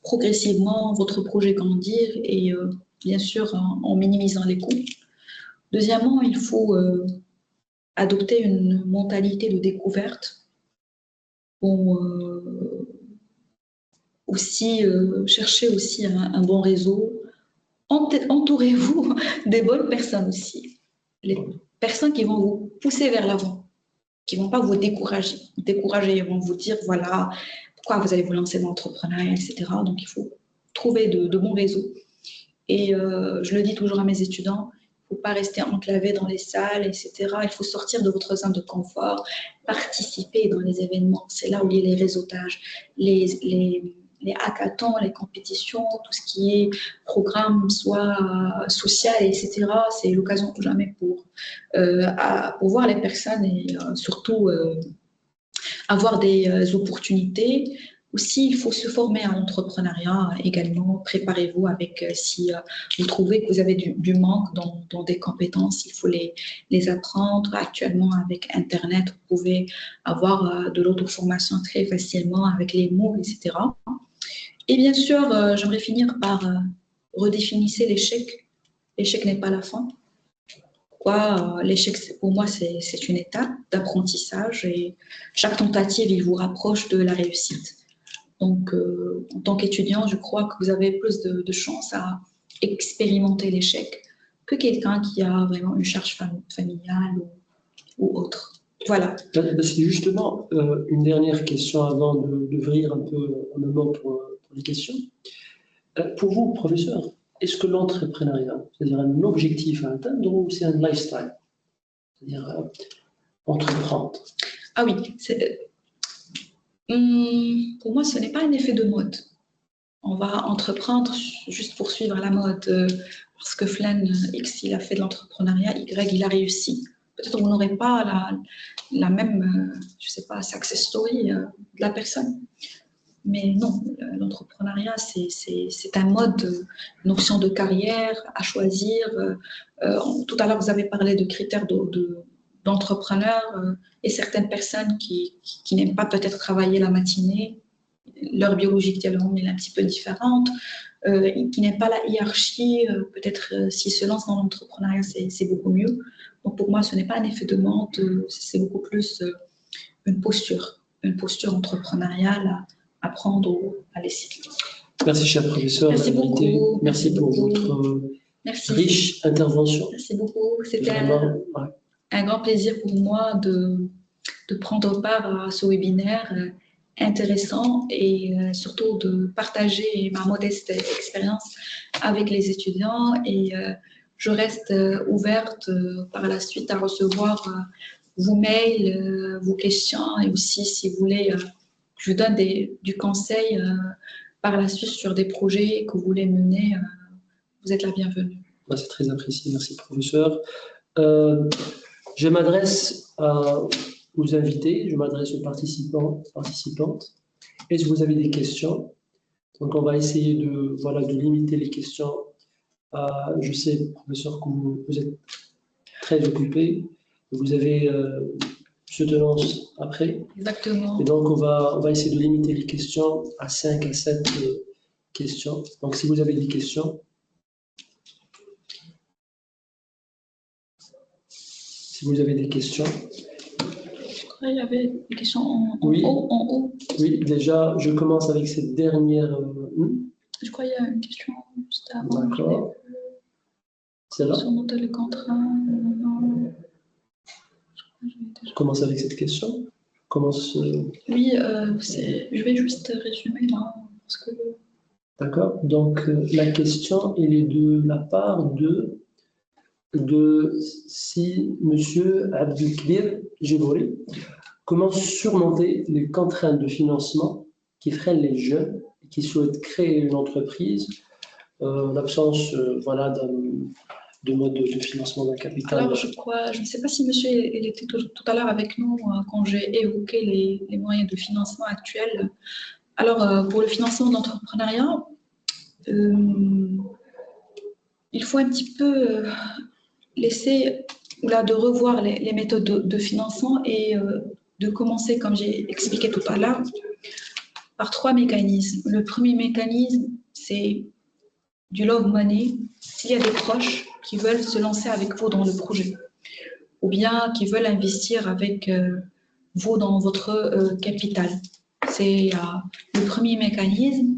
Speaker 2: progressivement votre projet grandir et bien sûr en minimisant les coûts. Deuxièmement, il faut adopter une mentalité de découverte. Bon, aussi chercher aussi un bon réseau. Entourez-vous des bonnes personnes aussi. Les personnes qui vont vous pousser vers l'avant, qui ne vont pas vous décourager. Ils vont vous dire, voilà, pourquoi vous allez vous lancer dans l'entrepreneuriat, etc. Donc, il faut trouver de bons réseaux. Et je le dis toujours à mes étudiants, il ne faut pas rester enclavé dans les salles, etc. Il faut sortir de votre zone de confort, participer dans les événements. C'est là où il y a les réseautages, les hackathons, les compétitions, tout ce qui est programme, soit social, etc. C'est l'occasion ou jamais pour voir les personnes et surtout avoir des opportunités. Aussi, il faut se former à l'entrepreneuriat également. Préparez-vous avec, si vous trouvez que vous avez du manque dans des compétences, il faut les apprendre. Actuellement, avec Internet, vous pouvez avoir de l'auto-formation très facilement avec les mots, etc. Et bien sûr, j'aimerais finir par redéfinir l'échec. L'échec n'est pas la fin. L'échec, pour moi, c'est une étape d'apprentissage et chaque tentative, il vous rapproche de la réussite. Donc, en tant qu'étudiant, je crois que vous avez plus de chances à expérimenter l'échec que quelqu'un qui a vraiment une charge familiale ou autre. Voilà.
Speaker 1: C'est justement une dernière question avant d'ouvrir un peu un moment pour les questions. Pour vous, professeur, est-ce que l'entrepreneuriat, c'est-à-dire un objectif à atteindre ou c'est un lifestyle? C'est-à-dire entreprendre.
Speaker 2: Ah oui, pour moi, ce n'est pas un effet de mode. on va entreprendre juste pour suivre la mode, parce que Flan X, il a fait de l'entrepreneuriat, Y, il a réussi. Peut-être que vous n'aurez pas la même, je ne sais pas, success story de la personne. Mais non, l'entrepreneuriat, c'est un mode, une option de carrière à choisir. Tout à l'heure, vous avez parlé de critères d'entrepreneurs et certaines personnes qui n'aiment pas peut-être travailler la matinée. Leur biologie est un petit peu différente, qui n'aiment pas la hiérarchie. Peut-être s'ils se lancent dans l'entrepreneuriat, c'est beaucoup mieux. Donc pour moi, ce n'est pas un effet de mode, c'est beaucoup plus une posture entrepreneuriale à prendre ou à laisser.
Speaker 1: Merci, cher professeur.
Speaker 2: Merci beaucoup.
Speaker 1: Merci pour votre riche intervention.
Speaker 2: Merci beaucoup. C'était un grand plaisir pour moi de prendre part à ce webinaire intéressant et surtout de partager ma modeste expérience avec les étudiants. Et je reste ouverte par la suite à recevoir vos mails, vos questions et aussi si vous voulez, je vous donne du conseil par la suite sur des projets que vous voulez mener. Vous êtes la bienvenue.
Speaker 1: C'est très apprécié, merci professeur. Je m'adresse aux invités, je m'adresse aux participants, participantes. Est-ce que vous avez des questions? Donc on va essayer de limiter les questions. Je sais, professeur, que vous êtes très occupé. Vous avez soutenance après.
Speaker 2: Exactement.
Speaker 1: Et donc, on va essayer de limiter les questions à 5 à 7 questions. Donc, si vous avez des questions, je
Speaker 2: crois qu'il y avait des questions en haut.
Speaker 1: Oui, déjà, je commence avec cette dernière.
Speaker 2: Je crois qu'il y a une question juste avant.
Speaker 1: D'accord. C'est là.
Speaker 2: Sur notre contrat.
Speaker 1: Je commence avec cette question.
Speaker 2: Oui, je vais juste résumer là. Parce que...
Speaker 1: D'accord. Donc, la question, elle est de la part de si M. Abdelkbir Djibouri, comment surmonter les contraintes de financement qui freinent les jeunes qui souhaitent créer une entreprise, l'absence de mode de financement d'un capital.
Speaker 2: Alors, je ne sais pas si monsieur il était tout à l'heure avec nous quand j'ai évoqué les moyens de financement actuels. Alors, pour le financement d'entrepreneuriat, il faut un petit peu de revoir les méthodes de financement et de commencer, comme j'ai expliqué tout à l'heure, par 3 mécanismes. Le premier mécanisme, c'est du love money, s'il y a des proches qui veulent se lancer avec vous dans le projet, ou bien qui veulent investir avec vous dans votre capital. C'est le premier mécanisme.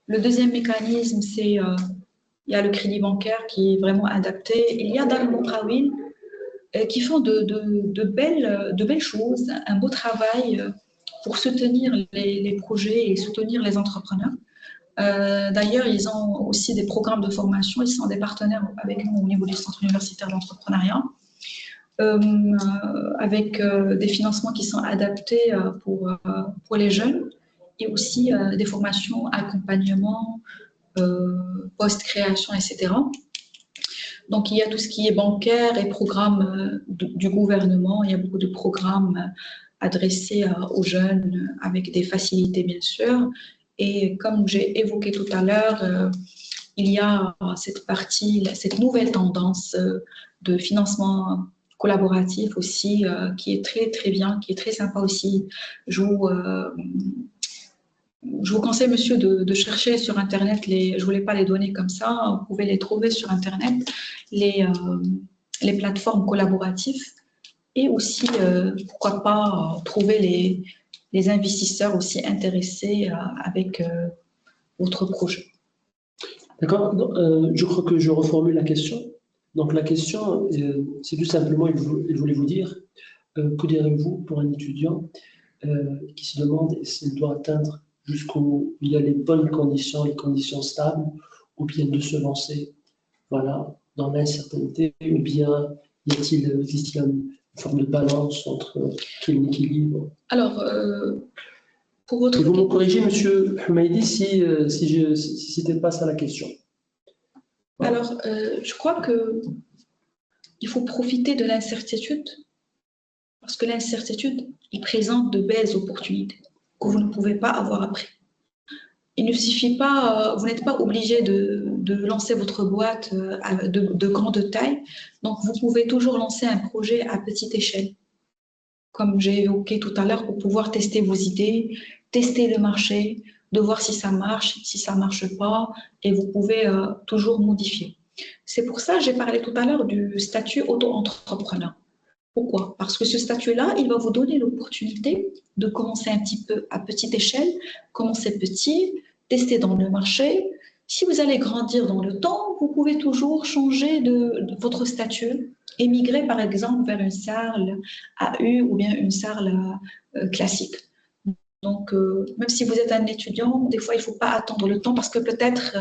Speaker 2: Le deuxième mécanisme, c'est il y a le crédit bancaire qui est vraiment adapté. Il y a dans le Moukawin qui font de belles choses, un beau travail pour soutenir les projets et soutenir les entrepreneurs. D'ailleurs, ils ont aussi des programmes de formation. Ils sont des partenaires avec nous au niveau du Centre universitaire d'entrepreneuriat, avec des financements qui sont adaptés pour les jeunes et aussi des formations, accompagnement, post-création, etc. Donc, il y a tout ce qui est bancaire et programmes du gouvernement. Il y a beaucoup de programmes adressés aux jeunes avec des facilités, bien sûr. Et comme j'ai évoqué tout à l'heure, il y a cette nouvelle tendance de financement collaboratif aussi, qui est très, très bien, qui est très sympa aussi. Je vous conseille, monsieur, de chercher sur Internet, je ne voulais pas les donner comme ça, vous pouvez les trouver sur Internet, les plateformes collaboratives et aussi, pourquoi pas, trouver les investisseurs aussi intéressés avec votre projet.
Speaker 1: D'accord. Je crois que je reformule la question. Donc la question, c'est tout simplement, il voulait vous dire, que direz-vous pour un étudiant qui se demande s'il doit atteindre jusqu'où il y a les bonnes conditions, les conditions stables, ou bien de se lancer dans l'incertitude, ou bien y a-t-il une forme de balance entre quel équilibre?
Speaker 2: Alors, Pour votre
Speaker 1: Et vous me
Speaker 2: question.
Speaker 1: corrigez, Monsieur Humaidi, si c'était pas ça la question.
Speaker 2: Alors, je crois qu'il faut profiter de l'incertitude parce que l'incertitude, il présente de belles opportunités que vous ne pouvez pas avoir après. Il ne suffit pas, vous n'êtes pas obligé de lancer votre boîte de grande taille, donc vous pouvez toujours lancer un projet à petite échelle, comme j'ai évoqué tout à l'heure, pour pouvoir tester vos idées, tester le marché, de voir si ça marche, si ça ne marche pas, et vous pouvez toujours modifier. C'est pour ça que j'ai parlé tout à l'heure du statut auto-entrepreneur. Pourquoi? Parce que ce statut-là, il va vous donner l'opportunité de commencer un petit peu à petite échelle, commencer petit, tester dans le marché. Si vous allez grandir dans le temps, vous pouvez toujours changer de votre statut, émigrer par exemple vers une salle AU ou bien une salle classique. Donc, même si vous êtes un étudiant, des fois, il ne faut pas attendre le temps parce que peut-être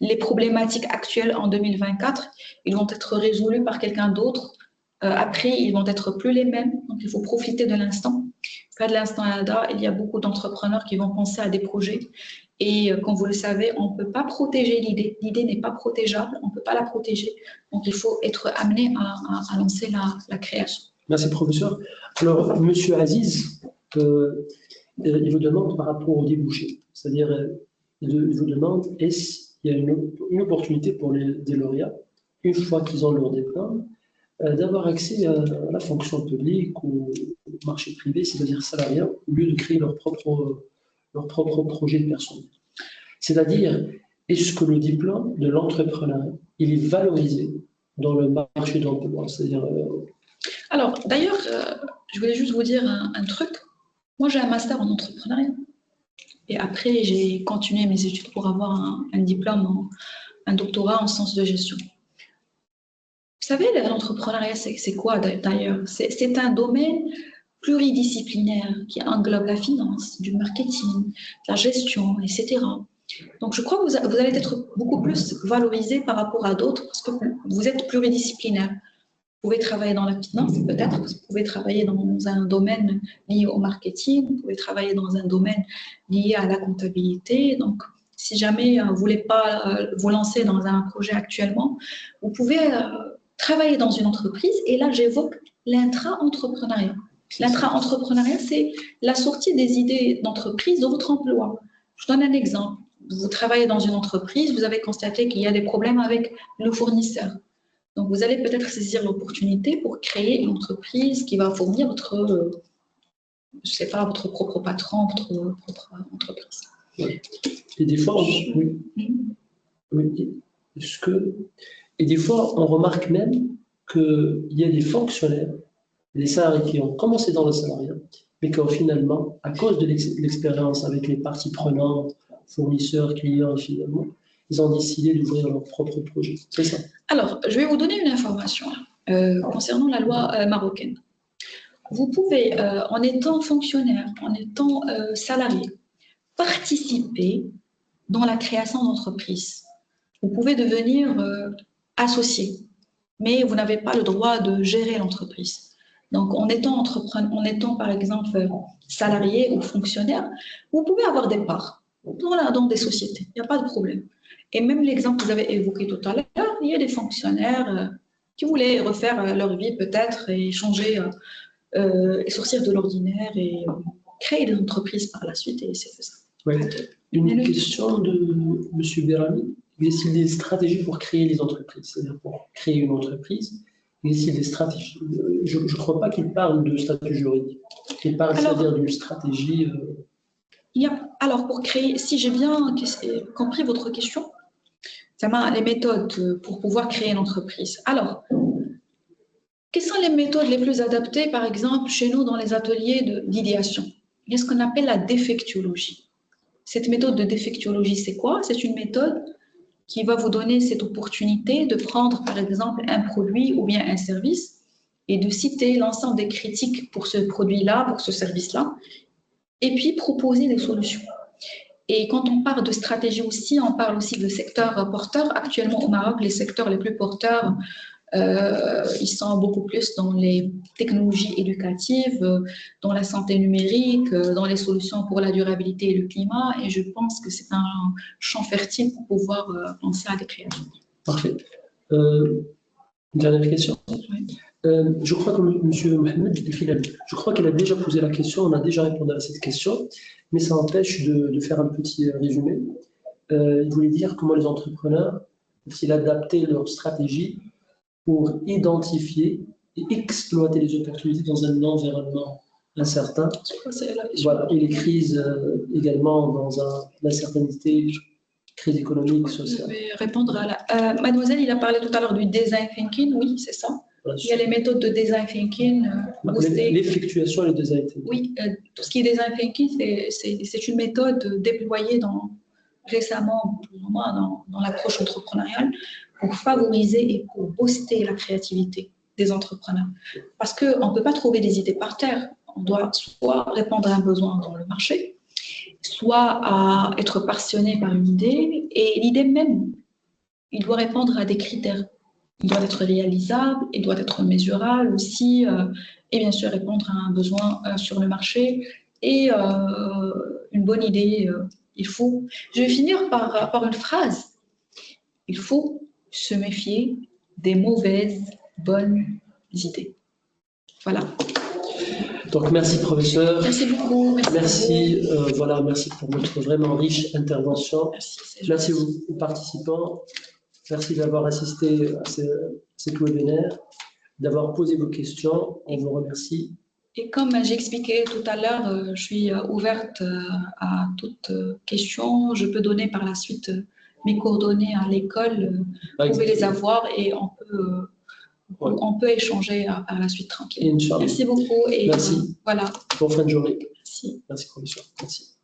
Speaker 2: les problématiques actuelles en 2024, ils vont être résolues par quelqu'un d'autre. Après, ils vont être plus les mêmes, donc il faut profiter de l'instant. Pas de l'instant à la il y a beaucoup d'entrepreneurs qui vont penser à des projets. Et comme vous le savez, on ne peut pas protéger l'idée. L'idée n'est pas protégeable, on ne peut pas la protéger. Donc il faut être amené à lancer la création.
Speaker 1: Merci, professeur. Alors, Monsieur Aziz, il vous demande par rapport au débouché, c'est-à-dire, il vous demande est-ce qu'il y a une opportunité pour des lauréats, une fois qu'ils ont leur diplôme, d'avoir accès à la fonction publique ou au marché privé, c'est-à-dire salariat, au lieu de créer leur propre projet personnel. C'est-à-dire, est-ce que le diplôme de l'entrepreneuriat, il est valorisé dans le marché de l'emploi? C'est-à-dire,
Speaker 2: Alors, d'ailleurs, je voulais juste vous dire un truc. Moi, j'ai un master en entrepreneuriat. Et après, j'ai continué mes études pour avoir un diplôme, un doctorat en sciences de gestion. Vous savez, l'entrepreneuriat, c'est quoi d'ailleurs? C'est un domaine pluridisciplinaire qui englobe la finance, du marketing, la gestion, etc. Donc, je crois que vous allez être beaucoup plus valorisé par rapport à d'autres parce que vous êtes pluridisciplinaire. Vous pouvez travailler dans la finance, peut-être, vous pouvez travailler dans un domaine lié au marketing, vous pouvez travailler dans un domaine lié à la comptabilité. Donc, si jamais vous ne voulez pas vous lancer dans un projet actuellement, vous pouvez travailler dans une entreprise. Et là, j'évoque l'intra-entrepreneuriat. L'intra-entrepreneuriat, c'est la sortie des idées d'entreprise de votre emploi. Je donne un exemple. Vous travaillez dans une entreprise, vous avez constaté qu'il y a des problèmes avec le fournisseur. Donc, vous allez peut-être saisir l'opportunité pour créer une entreprise qui va fournir votre, je sais pas, votre propre patron, votre propre entreprise.
Speaker 1: Oui. Et des fois, et des fois, on remarque même qu'il y a des fonctionnaires, des salariés qui ont commencé dans le salariat, mais qui ont finalement, à cause de l'expérience avec les parties prenantes, fournisseurs, clients, finalement, ils ont décidé d'ouvrir leur propre projet. C'est ça.
Speaker 2: Alors, je vais vous donner une information concernant la loi marocaine. Vous pouvez, en étant fonctionnaire, en étant salarié, participer dans la création d'entreprise. Vous pouvez devenir associé, mais vous n'avez pas le droit de gérer l'entreprise. Donc, en étant par exemple salarié ou fonctionnaire, vous pouvez avoir des parts dans des sociétés. Il n'y a pas de problème. Et même l'exemple que vous avez évoqué tout à l'heure, il y a des fonctionnaires qui voulaient refaire leur vie peut-être et changer et sortir de l'ordinaire et créer des entreprises par la suite et c'est ça.
Speaker 1: Ouais. Une question de M. Berami. Y a-t-il des stratégies pour créer les entreprises? C'est-à-dire pour créer une entreprise, y a-t-il des stratégies? Je ne crois pas qu'il parle de statut juridique. Il parle, c'est-à-dire d'une stratégie.
Speaker 2: Alors, pour créer, si j'ai bien compris votre question, les méthodes pour pouvoir créer une entreprise. Alors, quelles sont les méthodes les plus adaptées, par exemple, chez nous dans les ateliers d'idéation? Il y a ce qu'on appelle la défectiologie. Cette méthode de défectiologie, c'est quoi? C'est une méthode qui va vous donner cette opportunité de prendre, par exemple, un produit ou bien un service et de citer l'ensemble des critiques pour ce produit-là, pour ce service-là, et puis proposer des solutions. Et quand on parle de stratégie aussi, on parle aussi de secteurs porteurs. Actuellement, au Maroc, les secteurs les plus porteurs, Ils sont beaucoup plus dans les technologies éducatives, dans la santé numérique, dans les solutions pour la durabilité et le climat. Et je pense que c'est un champ fertile pour pouvoir penser à des créations.
Speaker 1: Parfait. Une dernière question.
Speaker 2: Oui.
Speaker 1: Je crois que M. Mohamed El-Filali, je crois qu'il a déjà posé la question, on a déjà répondu à cette question, mais ça empêche de faire un petit résumé. Il voulait dire comment les entrepreneurs peuvent-ils adapter leur stratégie pour identifier et exploiter les opportunités dans un environnement incertain. Voilà, et les crises également dans l'incertainité, crise économique, sociale.
Speaker 2: Je vais répondre à la... Mademoiselle, il a parlé tout à l'heure du design thinking, oui, c'est ça. Voilà, il y a les méthodes de design thinking.
Speaker 1: L'effectuation et le design thinking.
Speaker 2: Oui, tout ce qui est design thinking, c'est une méthode déployée récemment, plus ou moins, dans l'approche entrepreneuriale pour favoriser et pour booster la créativité des entrepreneurs. Parce qu'on ne peut pas trouver des idées par terre. On doit soit répondre à un besoin dans le marché, soit à être passionné par une idée. Et l'idée même, il doit répondre à des critères. Il doit être réalisable, il doit être mesurable aussi, et bien sûr répondre à un besoin sur le marché. Et une bonne idée, Je vais finir par une phrase. Il faut se méfier des mauvaises, bonnes idées. Voilà.
Speaker 1: Donc, merci, professeur.
Speaker 2: Merci beaucoup.
Speaker 1: Merci pour votre vraiment riche intervention. Merci aux participants. Merci d'avoir assisté à cet webinaire, d'avoir posé vos questions. On vous remercie.
Speaker 2: Et comme j'ai expliqué tout à l'heure, je suis ouverte à toute question. Je peux donner par la suite mes coordonnées à l'école. Vous pouvez les avoir et on peut échanger par la suite tranquille. Merci beaucoup. Et
Speaker 1: merci.
Speaker 2: voilà.
Speaker 1: Bonne fin de journée.
Speaker 2: Merci.
Speaker 1: Merci, professeur. Merci.